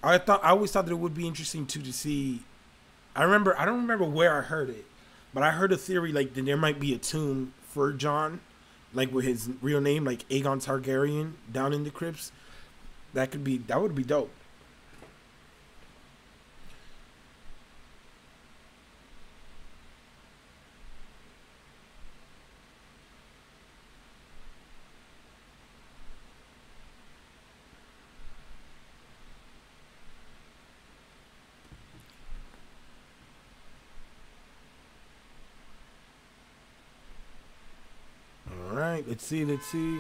I always thought that it would be interesting, too, to see. I don't remember where I heard it. But I heard a theory, like, that there might be a tomb for Jon, like, with his real name, like Aegon Targaryen, down in the crypts. That would be dope. Let's see.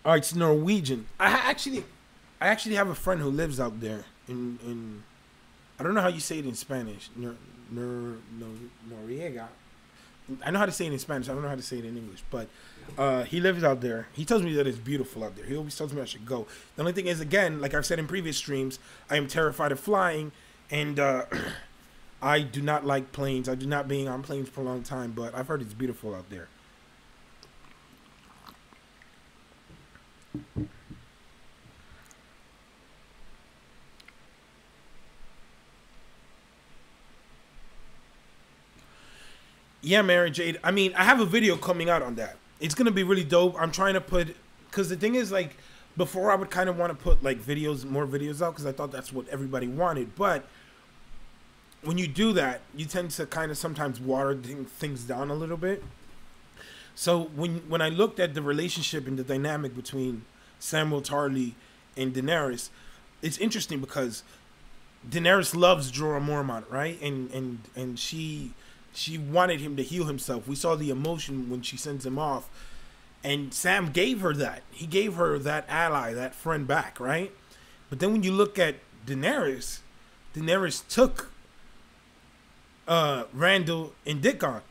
All right, it's Norwegian. I actually have a friend who lives out there in I don't know how you say it in Spanish. Noriega. I know how to say it in Spanish. I don't know how to say it in English. But he lives out there. He tells me that it's beautiful out there. He always tells me I should go. The only thing is, again, like I've said in previous streams, I am terrified of flying, and I do not like planes. I do not being on planes for a long time, but I've heard it's beautiful out there. Yeah, Mary Jade. I mean, I have a video coming out on that. It's going to be really dope. I'm trying to put, because the thing is, like, before I would kind of want to put, like, more videos out, because I thought that's what everybody wanted. But when you do that, you tend to kind of sometimes water things down a little bit. So when I looked at the relationship and the dynamic between Samuel Tarly and Daenerys, it's interesting because Daenerys loves Jorah Mormont, right? And she wanted him to heal himself. We saw the emotion when she sends him off. And Sam gave her that. He gave her that ally, that friend back, right? But then when you look at Daenerys took Randall and Dickon.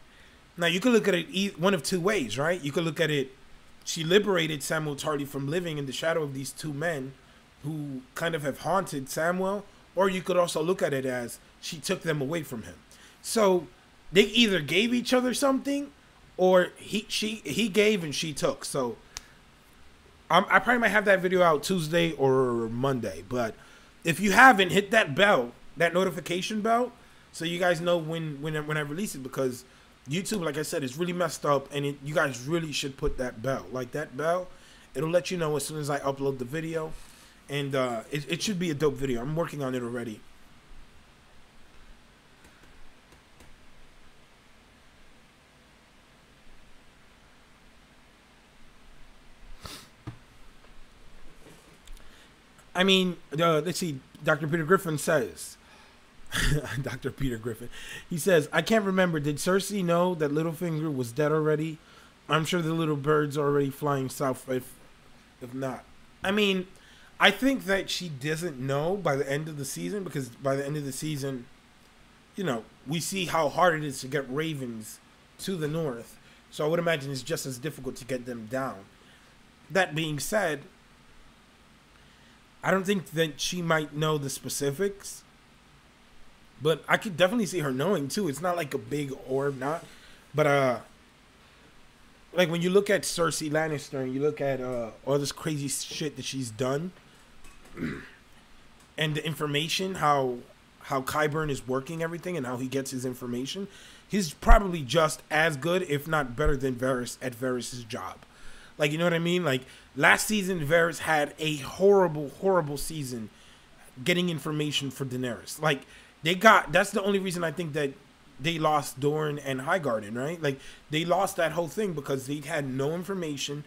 Now, you could look at it one of two ways, right? You could look at it, she liberated Samuel Tarly from living in the shadow of these two men who kind of have haunted Samuel. Or you could also look at it as she took them away from him. So they either gave each other something, or he gave and she took. So I probably might have that video out Tuesday or Monday. But if you haven't, hit that bell, that notification bell, so you guys know when I release it, because YouTube, like I said, is really messed up, and you guys really should put that bell. Like that bell, it'll let you know as soon as I upload the video, and it should be a dope video. I'm working on it already. I mean, let's see. Dr. Peter Griffin says, Dr. Peter Griffin, he says, I can't remember. Did Cersei know that Littlefinger was dead already? I'm sure the little bird's already flying south if not. I mean, I think that she doesn't know by the end of the season, because by the end of the season, we see how hard it is to get ravens to the north. So I would imagine it's just as difficult to get them down. That being said, I don't think that she might know the specifics, but I could definitely see her knowing too. It's not like a big orb, but like when you look at Cersei Lannister and you look at all this crazy shit that she's done, and the information, how Qyburn is working everything and how he gets his information, he's probably just as good, if not better, than Varys at Varys' job. Like, you know what I mean? Like, last season, Varys had a horrible, horrible season getting information for Daenerys. Like, that's the only reason I think that they lost Dorne and Highgarden, right? Like, they lost that whole thing because they had no information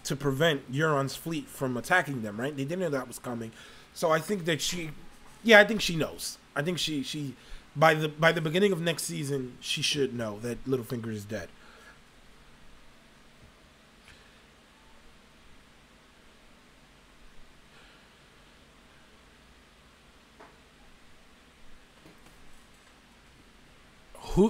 to prevent Euron's fleet from attacking them, right? They didn't know that was coming. So I think that I think she knows. I think she by the beginning of next season, she should know that Littlefinger is dead.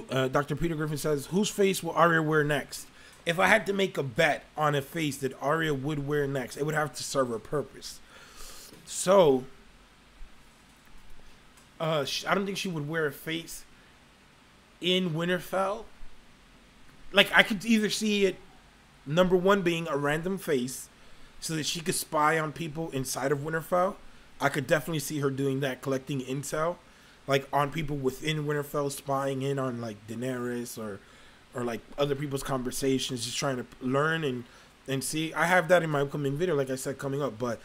Dr. Peter Griffin says, whose face will Arya wear next? If I had to make a bet on a face that Arya would wear next, it would have to serve a purpose. So, I don't think she would wear a face in Winterfell. Like, I could either see it, number one, being a random face so that she could spy on people inside of Winterfell. I could definitely see her doing that, collecting intel. Like, on people within Winterfell, spying in on, like, Daenerys or like, other people's conversations, just trying to learn and see. I have that in my upcoming video, like I said, coming up. But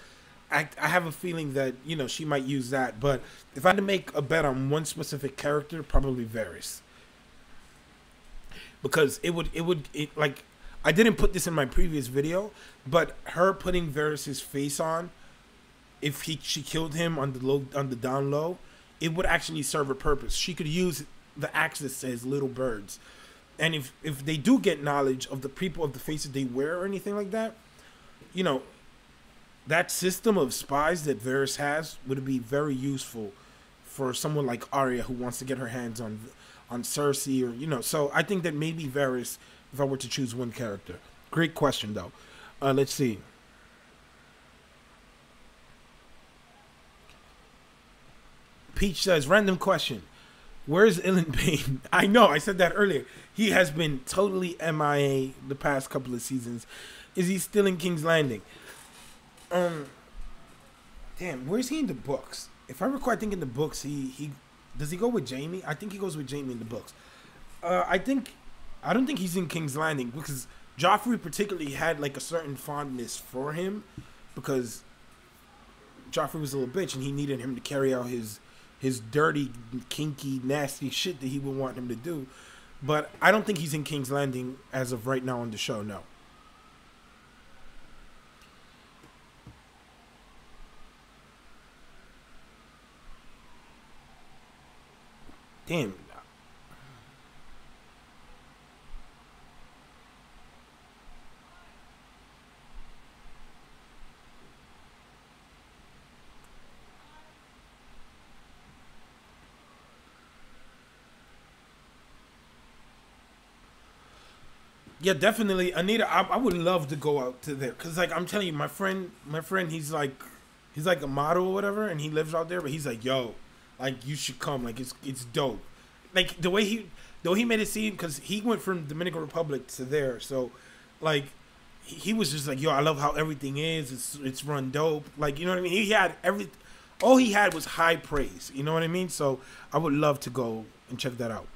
I have a feeling that, you know, she might use that. But if I had to make a bet on one specific character, probably Varys. Because it would like, I didn't put this in my previous video, but her putting Varys' face on, if she killed him on the down low, it would actually serve a purpose. She could use the Axis as little birds. And if they do get knowledge of the people, of the faces they wear or anything like that, you know, that system of spies that Varys has would be very useful for someone like Arya who wants to get her hands on Cersei, or, you know. So I think that maybe Varys, if I were to choose one character. Great question, though. Let's see. Peach says, random question. Where's Ilan Payne? I know, I said that earlier. He has been totally MIA the past couple of seasons. Is he still in King's Landing? Damn, where's he in the books? If I recall, I think in the books, he does he go with Jaime? I think he goes with Jaime in the books. I don't think he's in King's Landing because Joffrey particularly had like a certain fondness for him because Joffrey was a little bitch and he needed him to carry out his dirty, kinky, nasty shit that he would want him to do. But I don't think he's in King's Landing as of right now on the show, no. Damn. Yeah, definitely, Anita. I would love to go out to there because, like, I'm telling you, my friend, he's like a model or whatever, and he lives out there. But he's like, yo, like, you should come. Like, it's dope. Like the way he made it seem, because he went from Dominican Republic to there, so like he was just like, yo, I love how everything is. It's run dope. Like, you know what I mean? He had all he had was high praise. You know what I mean? So I would love to go and check that out.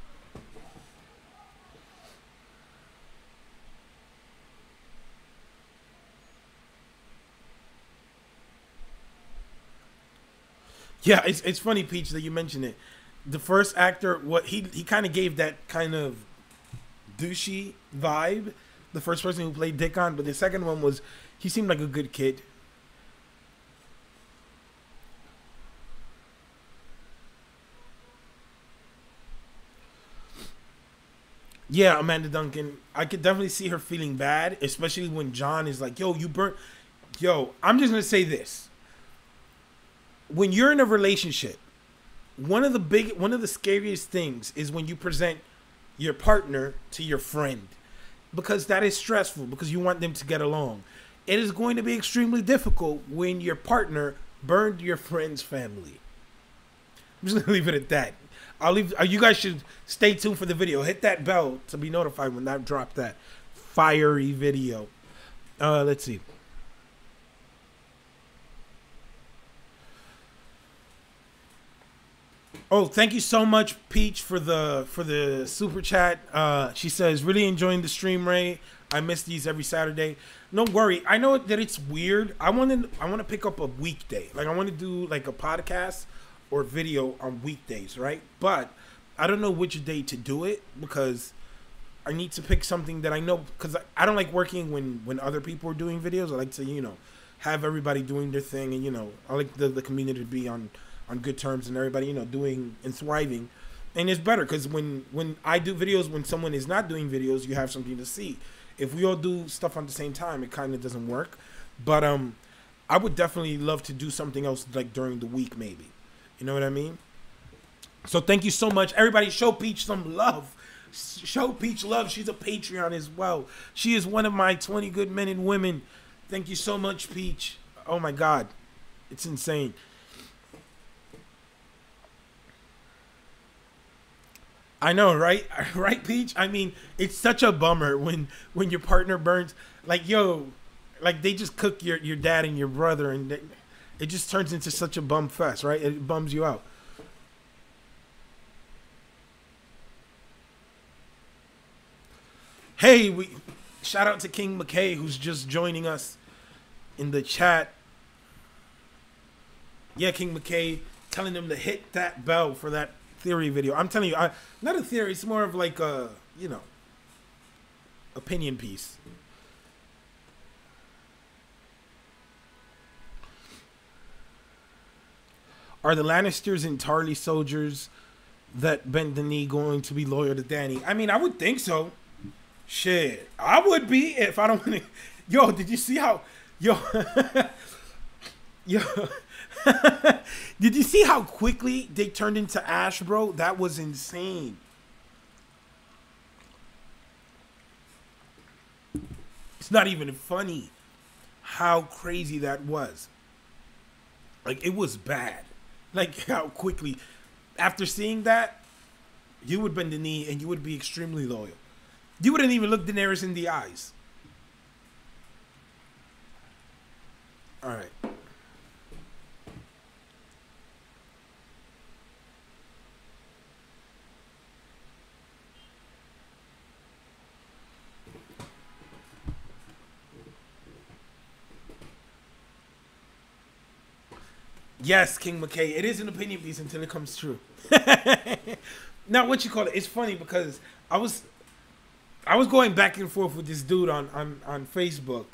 Yeah, it's funny, Peach, that you mentioned it. The first actor, what he kind of gave that kind of douchey vibe. The first person who played Dickon, but the second one was, he seemed like a good kid. Yeah, Amanda Duncan. I could definitely see her feeling bad, especially when John is like, yo, you burnt. Yo, I'm just going to say this. When you're in a relationship, one of the scariest things is when you present your partner to your friend, because that is stressful because you want them to get along. It is going to be extremely difficult when your partner burned your friend's family. I'm just going to leave it at that. You guys should stay tuned for the video. Hit that bell to be notified when that drop that. fiery video. Let's see. Oh, thank you so much, Peach, for the super chat. She says, really enjoying the stream, Ray. I miss these every Saturday. No worry. I know that it's weird. I want to pick up a weekday. Like, I want to do like a podcast or video on weekdays, right? But I don't know which day to do it because I need to pick something that I know, because I don't like working when other people are doing videos. I like to, you know, have everybody doing their thing, and, you know, I like the community to be on good terms and everybody, you know, doing and thriving. And it's better because when I do videos, when someone is not doing videos, you have something to see. If we all do stuff at the same time, it kind of doesn't work. But I would definitely love to do something else like during the week, maybe. You know what I mean? So thank you so much. Everybody show Peach some love. Show Peach love. She's a Patreon as well. She is one of my 20 good men and women. Thank you so much, Peach. Oh my God. It's insane. I know, right? Right, Peach? I mean, it's such a bummer when your partner burns. Like, yo, like they just cook your dad and your brother, and it just turns into such a bum fest, right? It bums you out. Hey, shout out to King McKay, who's just joining us in the chat. Yeah, King McKay, telling them to hit that bell for that theory video. I'm telling you, not a theory, it's more of like a, you know, opinion piece. Are the Lannisters and Tarly soldiers that bend the knee going to be loyal to Dany? I mean, I would think so. Shit, I would be if I don't want to. Yo, did you see how? Yo, yo. Did you see how quickly they turned into ash, bro? That was insane. It's not even funny how crazy that was. Like, it was bad. Like, how quickly. After seeing that, you would bend the knee and you would be extremely loyal. You wouldn't even look Daenerys in the eyes. All right. Yes, King McKay. It is an opinion piece until it comes true. Now, what you call it? It's funny because I was going back and forth with this dude on Facebook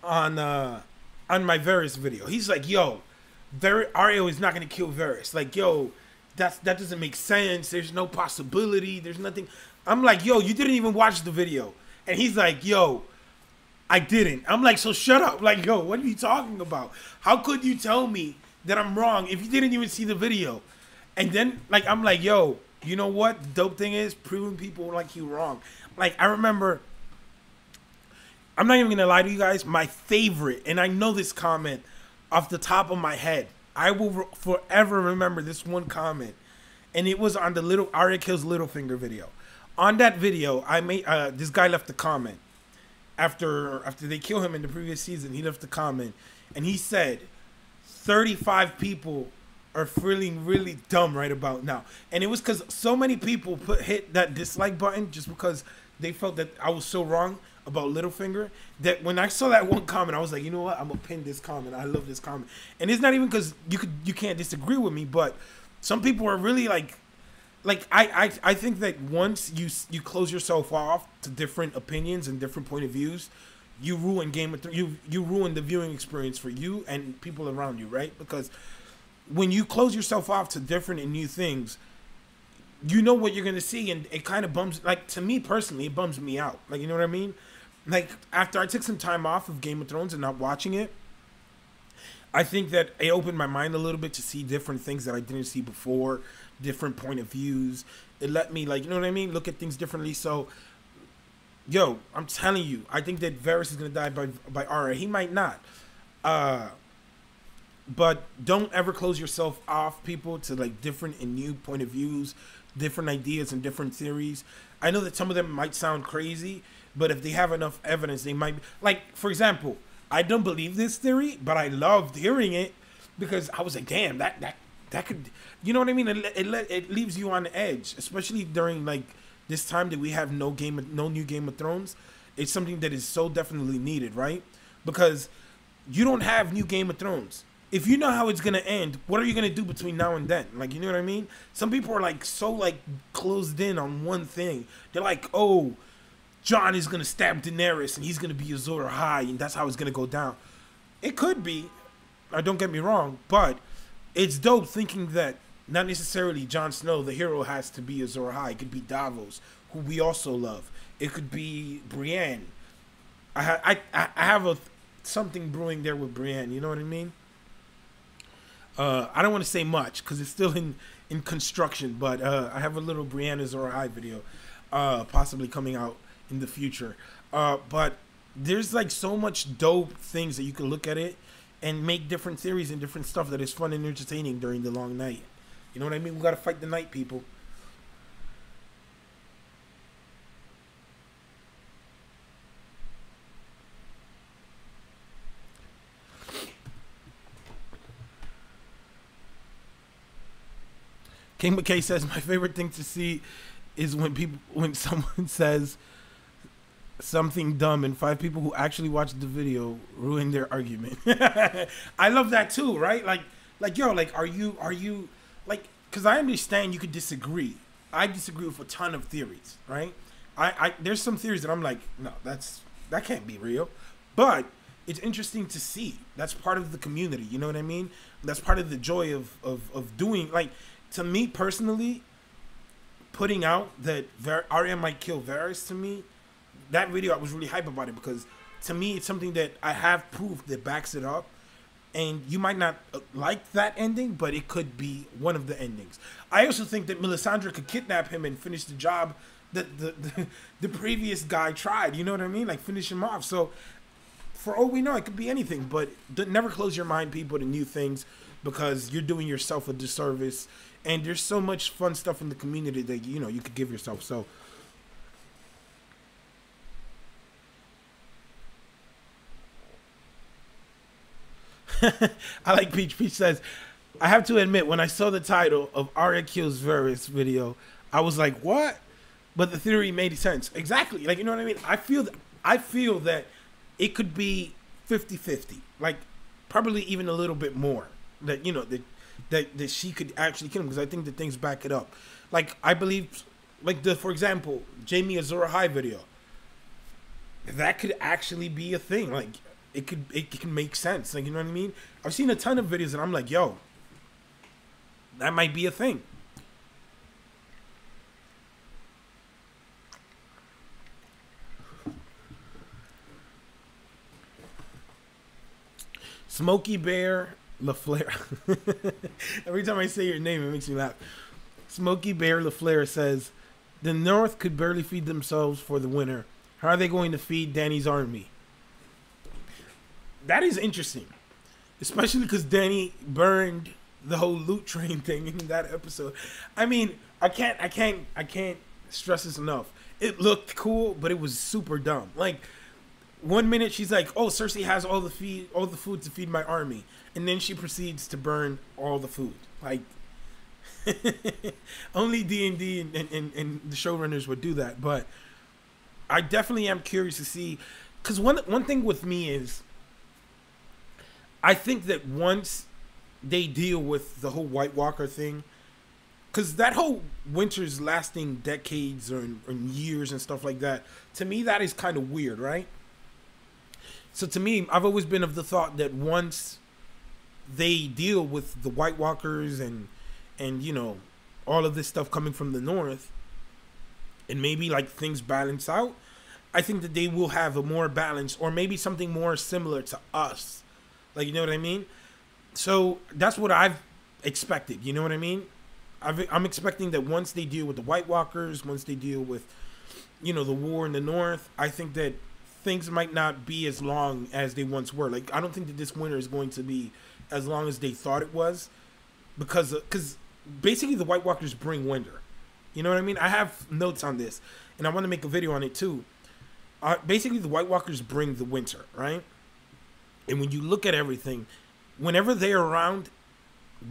on my Varys video. He's like, "Yo, Arya is not gonna kill Varys." Like, yo, that doesn't make sense. There's no possibility. There's nothing. I'm like, "Yo, you didn't even watch the video," and he's like, "Yo, I didn't." I'm like, "So shut up." Like, yo, what are you talking about? How could you tell me that I'm wrong if you didn't even see the video? And then, like, I'm like, yo, you know what? The dope thing is proving people like you wrong. Like, I remember, I'm not even going to lie to you guys, my favorite, and I know this comment off the top of my head. I will forever remember this one comment. And it was on the Arya kills Littlefinger video. On that video, I made this guy left a comment. After they kill him in the previous season, he left a comment. And he said, 35 people are feeling really dumb right about now. And it was because so many people hit that dislike button just because they felt that I was so wrong about Littlefinger, that when I saw that one comment, I was like, you know what? I'm gonna pin this comment. I love this comment. And it's not even because you can't disagree with me, but some people are really like I think that once you close yourself off to different opinions and different point of views, you ruin you ruin the viewing experience for you and people around you, right? Because when you close yourself off to different and new things, you know what you're gonna see, and it kind of bums. Like, to me personally, it bums me out. Like, you know what I mean? Like, after I took some time off of Game of Thrones and not watching it, I think that it opened my mind a little bit to see different things that I didn't see before, different point of views. It let me, like, you know what I mean, look at things differently. So, yo, I'm telling you, I think that Varys is gonna die by Arya. He might not. But don't ever close yourself off, people, to like different and new point of views, different ideas and different theories. I know that some of them might sound crazy, But if they have enough evidence, they might be, like, for example, I don't believe this theory, but I loved hearing it because I was like, damn, that could, you know what I mean? It leaves you on the edge, especially during like this time that we have no new Game of Thrones. It's something that is so definitely needed, right? Because you don't have new Game of Thrones. If you know how it's gonna end, what are you gonna do between now and then? Like, you know what I mean? Some people are like so like closed in on one thing. They're like, oh, Jon is gonna stab Daenerys and he's gonna be Azor Ahai and that's how it's gonna go down. It could be, don't get me wrong, but it's dope thinking that not necessarily Jon Snow, the hero, has to be Azor Ahai. It could be Davos, who we also love. It could be Brienne. I have something brewing there with Brienne. You know what I mean? I don't want to say much because it's still in construction, but I have a little Brienne Azor Ahai video possibly coming out in the future. But there's like so much dope things that you can look at it and make different theories and different stuff that is fun and entertaining during the long night. You know what I mean? We got to fight the night, people. King McKay says, my favorite thing to see is when someone says something dumb and 5 people who actually watched the video ruin their argument. I love that too, right? Like yo, like are you like, because I understand you could disagree. I disagree with a ton of theories, right? I there's some theories that I'm like, no, that can't be real. But it's interesting to see. That's part of the community, you know what I mean? That's part of the joy of doing, like, to me personally, putting out that Arya might kill Varys, to me, that video, I was really hype about it because to me it's something that I have proof that backs it up. And you might not like that ending, but it could be one of the endings. I also think that Melisandre could kidnap him and finish the job that the previous guy tried. You know what I mean? Like, finish him off. So for all we know, it could be anything. But never close your mind, people, to new things, because you're doing yourself a disservice. And there's so much fun stuff in the community that, you know, you could give yourself. So I like Peach. Peach says, I have to admit, when I saw the title of Arya Kills Varys video, I was like, what? But the theory made sense. Exactly. Like, you know what I mean? I feel that it could be 50-50. Like, probably even a little bit more. That, you know, that she could actually kill him, because I think the things back it up. Like, I believe, like, for example, Jaime Azor Ahai video. That could actually be a thing. Like, it can make sense. Like, you know what I mean? I've seen a ton of videos and I'm like, yo, that might be a thing. Smokey Bear LaFleur. Every time I say your name, it makes me laugh. Smokey Bear LaFleur says, the North could barely feed themselves for the winter. How are they going to feed Dany's army? That is interesting, especially because Dany burned the whole loot train thing in that episode. I mean, I can't stress this enough. It looked cool, but it was super dumb. Like, 1 minute she's like, "Oh, Cersei has all the food to feed my army," and then she proceeds to burn all the food. Like, only D&D and the showrunners would do that. But I definitely am curious to see, because one thing with me is, I think that once they deal with the whole White Walker thing, because that whole winter's lasting decades or years and stuff like that, to me that is kind of weird, right? So to me, I've always been of the thought that once they deal with the White Walkers and you know, all of this stuff coming from the North, and maybe like things balance out, I think that they will have a more balance, or maybe something more similar to us. Like, you know what I mean? So that's what I've expected. You know what I mean? I'm expecting that once they deal with the White Walkers, once they deal with, you know, the war in the North, I think that things might not be as long as they once were. Like, I don't think that this winter is going to be as long as they thought it was, because basically the White Walkers bring winter. You know what I mean? I have notes on this, and I want to make a video on it too. Basically, the White Walkers bring the winter, right? And when you look at everything, whenever they're around,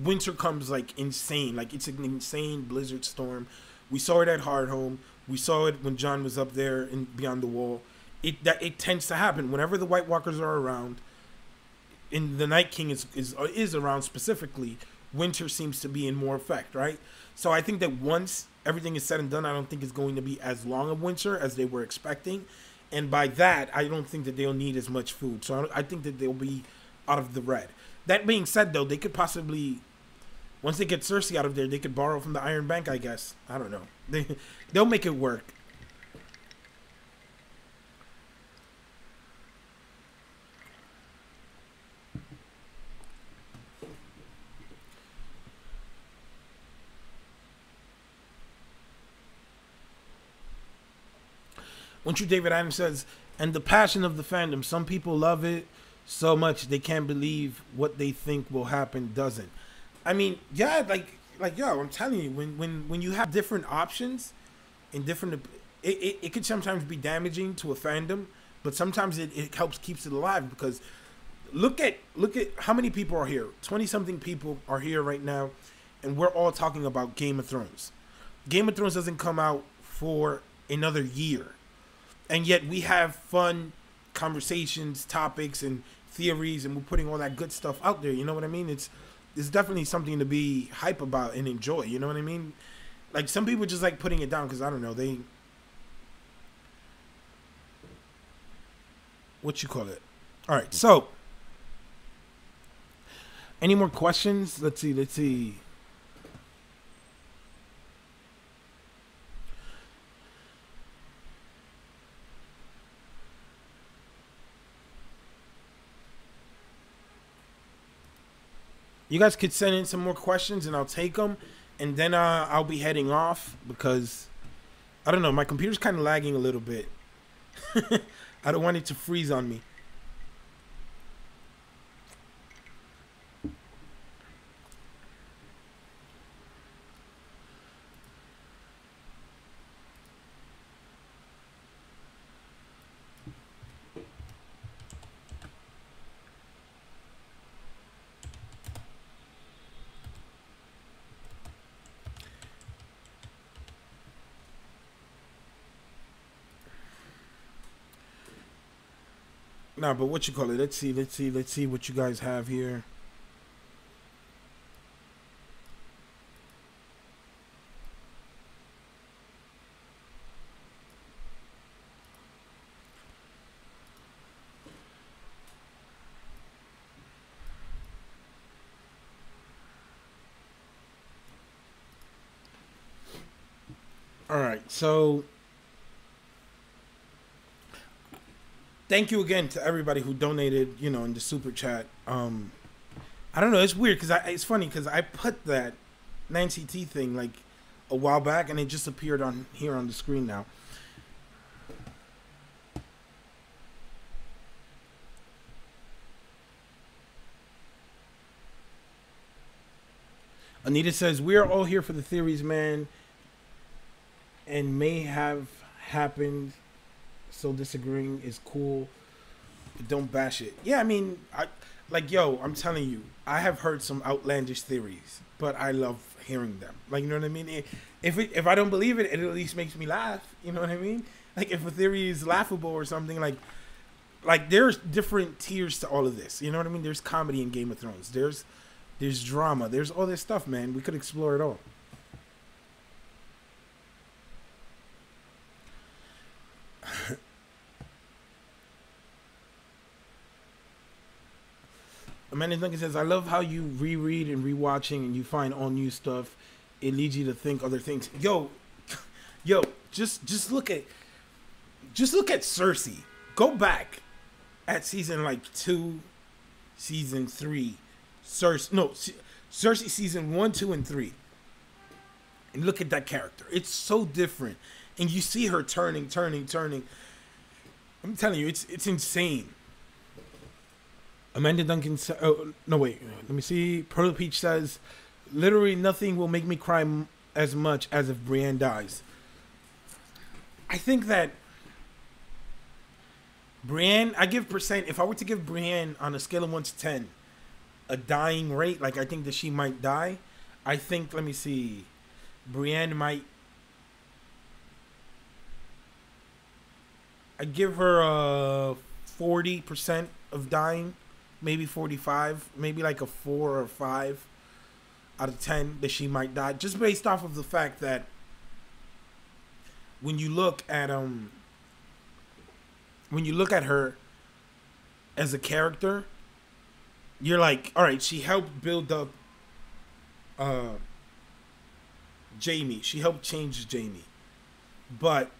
winter comes like insane. Like it's an insane blizzard storm. We saw it at Hardhome. We saw it when John was up there in Beyond the Wall. It tends to happen whenever the White Walkers are around. And the Night King is around specifically. Winter seems to be in more effect, right? So I think that once everything is said and done, I don't think it's going to be as long of winter as they were expecting. And by that, I don't think that they'll need as much food. So I think that they'll be out of the red. That being said, though, they could possibly, once they get Cersei out of there, they could borrow from the Iron Bank, I guess. I don't know. They'll make it work. Once you, David Adams says, and the passion of the fandom. Some people love it so much they can't believe what they think will happen doesn't. I mean, yeah, like yo, I'm telling you, when you have different options and different, it could sometimes be damaging to a fandom, but sometimes it helps keeps it alive because look at how many people are here. 20-something people are here right now, and we're all talking about Game of Thrones. Game of Thrones doesn't come out for another year. And yet we have fun conversations, topics, and theories, and we're putting all that good stuff out there. You know what I mean? It's definitely something to be hype about and enjoy. You know what I mean? Like some people just like putting it down because I don't know, they, what you call it? All right. So, any more questions? Let's see. You guys could send in some more questions and I'll take them. And then I'll be heading off because, I don't know, my computer's kind of lagging a little bit. I don't want it to freeze on me. Nah, but what you call it? Let's see what you guys have here. All right, so thank you again to everybody who donated, you know, in the super chat. I don't know, it's weird because it's funny because I put that Nancy T thing like a while back and it just appeared on here on the screen now. Anita says, we are all here for the theories, man, and may have happened, so disagreeing is cool, but don't bash it. Yeah, I mean, I'm telling you, I have heard some outlandish theories, but I love hearing them. Like, you know what I mean? If I don't believe it, it at least makes me laugh. You know what I mean? Like, if a theory is laughable or something, like there's different tiers to all of this. You know what I mean? There's comedy in Game of Thrones. There's drama. There's all this stuff, man. We could explore it all. Amanda Duncan says, I love how you reread and rewatching and you find all new stuff. It leads you to think other things. Yo, just look at Cersei. Go back at season 2, season 3. Cersei season 1, 2, and 3. And look at that character. It's so different. And you see her turning. I'm telling you, it's insane. Amanda Duncan says, oh, no, wait. Let me see. Pearl Peach says, literally nothing will make me cry as much as if Brienne dies. I think that Brienne, I give percent. If I were to give Brienne on a scale of 1 to 10, a dying rate, like I think that she might die. I think, let me see, Brienne might. I give her a 40% of dying, maybe 45, maybe like a 4 or 5 out of 10 that she might die, just based off of the fact that when you look at her as a character, you're like, all right, she helped build up Jamie. She helped change Jamie. But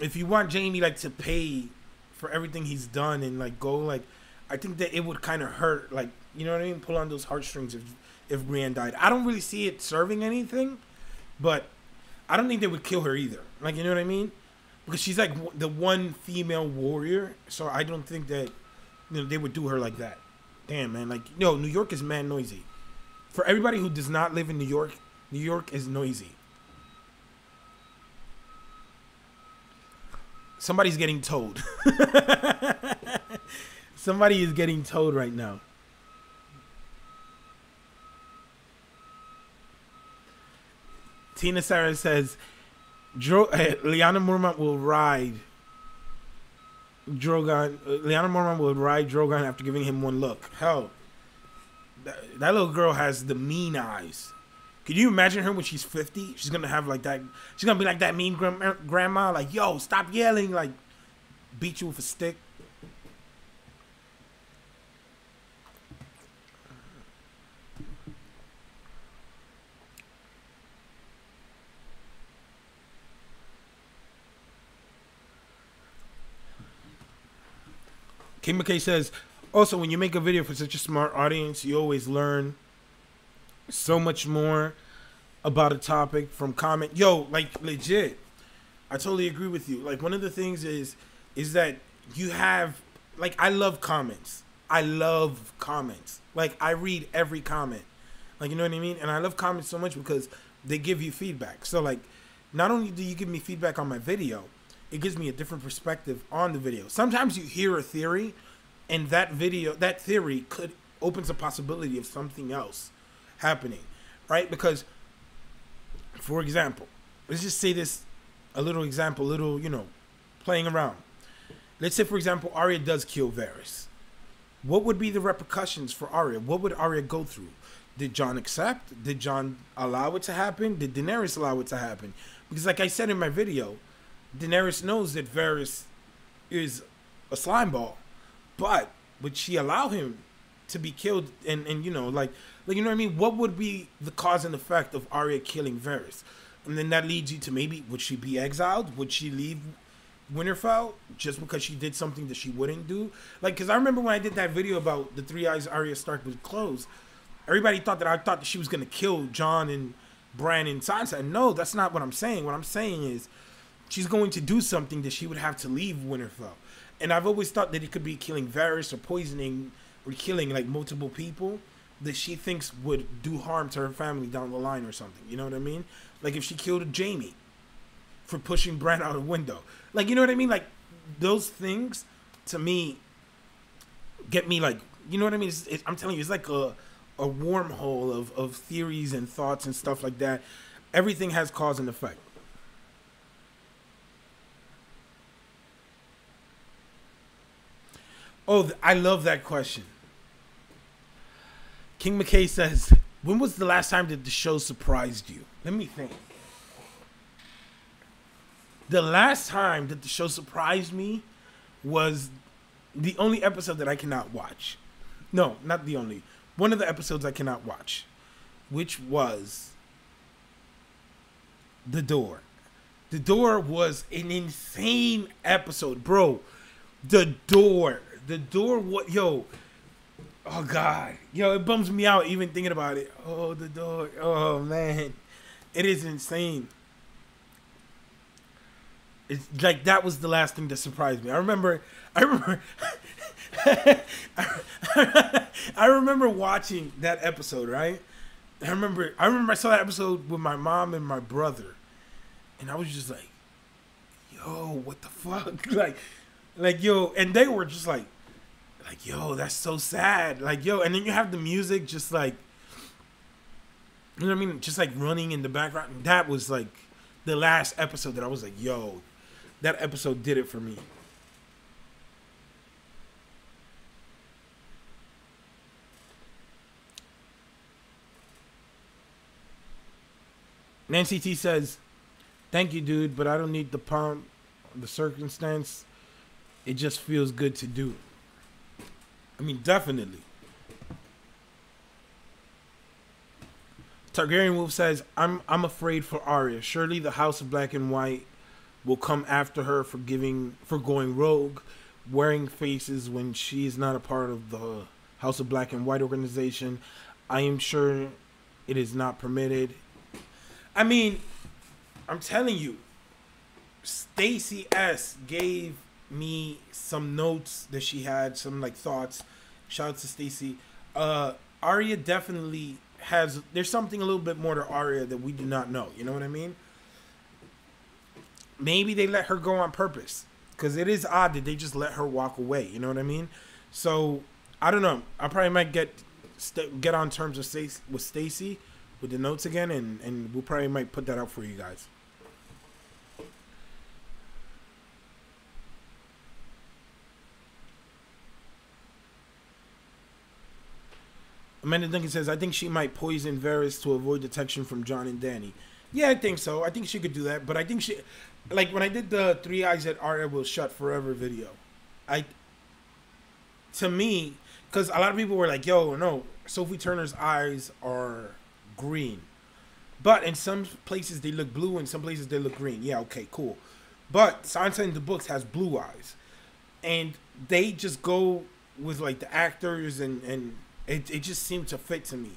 if you want Jamie like to pay for everything he's done and like go like, I think that it would kind of hurt, like, you know what I mean, pull on those heartstrings if Brienne died. I don't really see it serving anything, but I don't think they would kill her either. Like, you know what I mean? Because she's like the one female warrior, so I don't think that, you know, they would do her like that. Damn, man, like, no, New York is mad noisy. For everybody who does not live in New York is noisy. Somebody's getting towed. Somebody is getting towed right now. Tina Sarah says, Lyanna Mormont will ride Drogon. Lyanna Mormont will ride Drogon after giving him one look. Hell, that little girl has the mean eyes. Could you imagine her when she's 50? She's gonna have like that. She's gonna be like that mean grandma. Like, yo, stop yelling. Like, beat you with a stick. King McKay says, also, when you make a video for such a smart audience, you always learn so much more about a topic from comment. Yo, like, legit, I totally agree with you. Like, one of the things is that you have, like, I love comments. I love comments. Like, I read every comment. Like, you know what I mean? And I love comments so much because they give you feedback. So, like, not only do you give me feedback on my video, it gives me a different perspective on the video. Sometimes you hear a theory, and that theory opens a possibility of something else happening, right? Because, for example, let's just say this, a little example, you know, playing around. Let's say, for example, Arya does kill Varys. What would be the repercussions for Arya? What would Arya go through? Did Jon accept? Did Jon allow it to happen? Did Daenerys allow it to happen? Because, like I said in my video, Daenerys knows that Varys is a slime ball, but would she allow him to be killed? And you know, like you know what I mean? What would be the cause and effect of Arya killing Varys? And then that leads you to maybe, would she be exiled? Would she leave Winterfell just because she did something that she wouldn't do? Like, because I remember when I did that video about the 3 eyes Arya Stark with clothes, everybody thought that she was going to kill Jon and Bran and Sansa. And no, that's not what I'm saying. What I'm saying is, she's going to do something that she would have to leave Winterfell. And I've always thought that it could be killing Varys or poisoning or killing like multiple people that she thinks would do harm to her family down the line or something. You know what I mean? Like if she killed Jamie for pushing Bran out a window. Like, you know what I mean? Like those things to me get me like, you know what I mean? I'm telling you, it's like a wormhole of theories and thoughts and stuff like that. Everything has cause and effect. Oh, I love that question. King McKay says, when was the last time that the show surprised you? Let me think. The last time that the show surprised me was the only episode that I cannot watch. No, not the only. One of the episodes I cannot watch, which was The Door. The Door was an insane episode, bro. The Door, what, yo, oh God, yo, it bums me out even thinking about it. Oh, The Door, oh man, it is insane. It's like that was the last thing that surprised me. I remember I remember watching that episode, right? I remember I saw that episode with my mom and my brother, and I was just like, yo, what the fuck? Like, Like, yo, and they were just like, yo, that's so sad. Like, yo, and then you have the music just like, you know what I mean? Just like running in the background. And that was like the last episode that I was like, yo, that episode did it for me. Nancy T says, thank you, dude, but I don't need the pomp, the circumstance. It just feels good to do. I mean, definitely. Targaryen Wolf says, I'm afraid for Arya. Surely the House of Black and White will come after her for going rogue, wearing faces when she is not a part of the House of Black and White organization. I am sure it is not permitted. I mean, I'm telling you, Stacey S gave me some notes that she had, some like thoughts. Shout out to Stacey. Arya definitely has, there's something a little bit more to Arya that we do not know. You know what I mean? Maybe they let her go on purpose, because it is odd that they just let her walk away. You know what I mean? So I don't know. I probably might get on terms with Stacey with the notes again, and we'll probably might put that out for you guys. Amanda Duncan says, I think she might poison Varys to avoid detection from Jon and Dany. Yeah, I think so. I think she could do that. But I think she, like when I did the 3 eyes that Arya will shut forever video, to me, because a lot of people were like, yo, no, Sophie Turner's eyes are green. But in some places they look blue, in some places they look green. Yeah, okay, cool. But Sansa in the books has blue eyes. And they just go with like the actors and it just seemed to fit to me.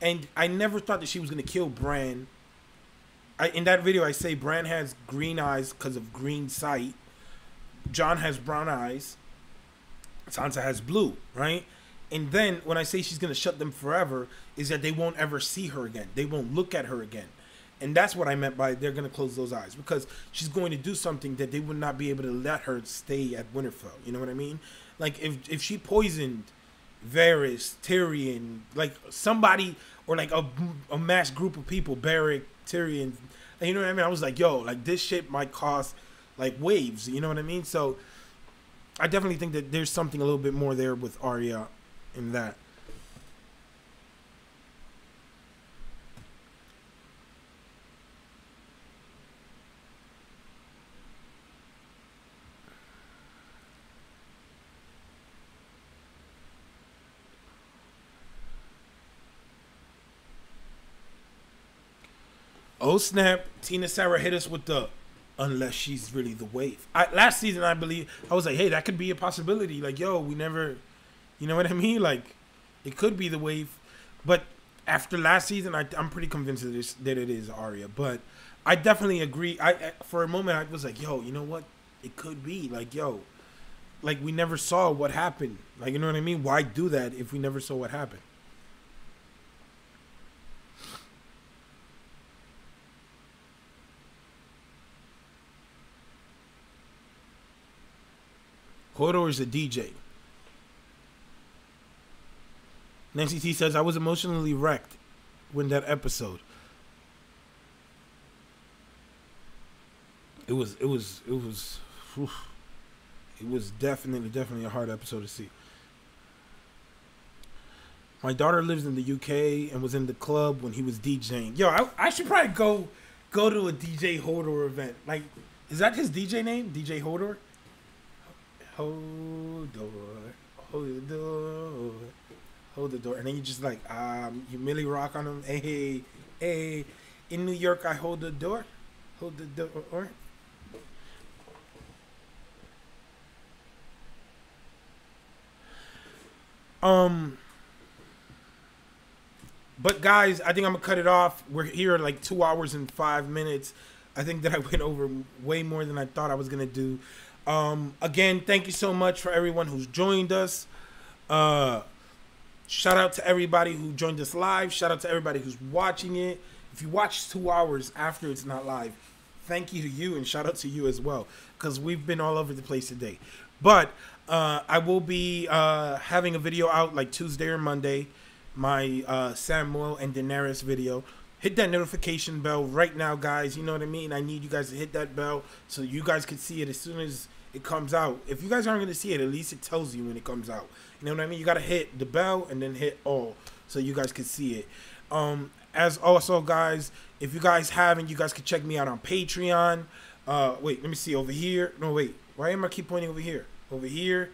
And I never thought that she was going to kill Bran. In that video, I say Bran has green eyes because of green sight. Jon has brown eyes. Sansa has blue, right? And then when I say she's going to shut them forever, is that they won't ever see her again. They won't look at her again. And that's what I meant by they're going to close those eyes. Because she's going to do something that they would not be able to let her stay at Winterfell. You know what I mean? Like if she poisoned Varys, Tyrion, like somebody, or like a mass group of people, Beric, Tyrion, you know what I mean? I was like, yo, like this shit might cause like waves, you know what I mean? So I definitely think that there's something a little bit more there with Arya in that. Oh snap! Tina Sarah hit us with the unless she's really the wave. Last season, I believe I was like, hey, that could be a possibility. Like, yo, we never, you know what I mean? Like, it could be the wave. But after last season, I'm pretty convinced that it is Arya. But I definitely agree. For a moment, I was like, yo, you know what? It could be. Like, yo, like we never saw what happened. Like, you know what I mean? Why do that if we never saw what happened? Hodor is a DJ. Nancy T says, I was emotionally wrecked when that episode. It was definitely a hard episode to see. My daughter lives in the UK and was in the club when he was DJing. Yo, I should probably go to a DJ Hodor event. Like, is that his DJ name? DJ Hodor? Hold the door, hold the door, hold the door, and then you just like you Millie Rock on them. Hey, hey, in New York I hold the door, hold the door. But guys, I think I'm gonna cut it off. We're here at like 2 hours and 5 minutes. I think that I went over way more than I thought I was gonna do. Again, thank you so much for everyone who's joined us. Shout out to everybody who joined us live. Shout out to everybody who's watching it. If you watch 2 hours after it's not live, thank you to you and shout out to you as well, because we've been all over the place today. But I will be having a video out like Tuesday or Monday, my Samuel and Daenerys video. Hit that notification bell right now, guys. You know what I mean? I need you guys to hit that bell so you guys can see it as soon as it comes out. If you guys aren't going to see it, at least it tells you when it comes out. You know what I mean? You got to hit the bell and then hit all so you guys can see it. As also, guys, if you guys haven't, you guys can check me out on Patreon. Wait, let me see over here. No, wait. Why am I keep pointing over here? Over here.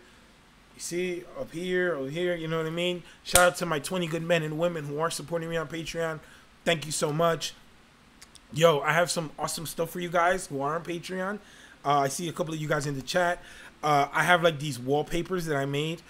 You see, up here, over here. You know what I mean? Shout out to my 20 good men and women who are supporting me on Patreon. Thank you so much. Yo, I have some awesome stuff for you guys who are on Patreon. I see a couple of you guys in the chat. I have like these wallpapers that I made,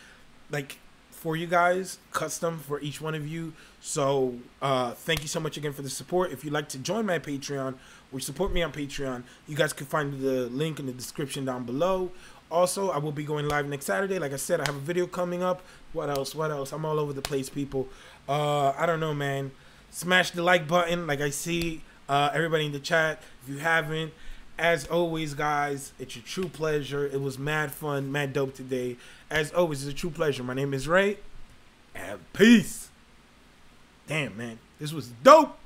like for you guys, custom for each one of you. So thank you so much again for the support. If you'd like to join my Patreon or support me on Patreon, you guys can find the link in the description down below. Also, I will be going live next Saturday. Like I said, I have a video coming up. What else? What else? I'm all over the place, people. I don't know, man. Smash the like button like I see everybody in the chat. If you haven't, as always, guys, it's a true pleasure. It was mad fun, mad dope today. As always, it's a true pleasure. My name is Ray, and peace. Damn, man. This was dope.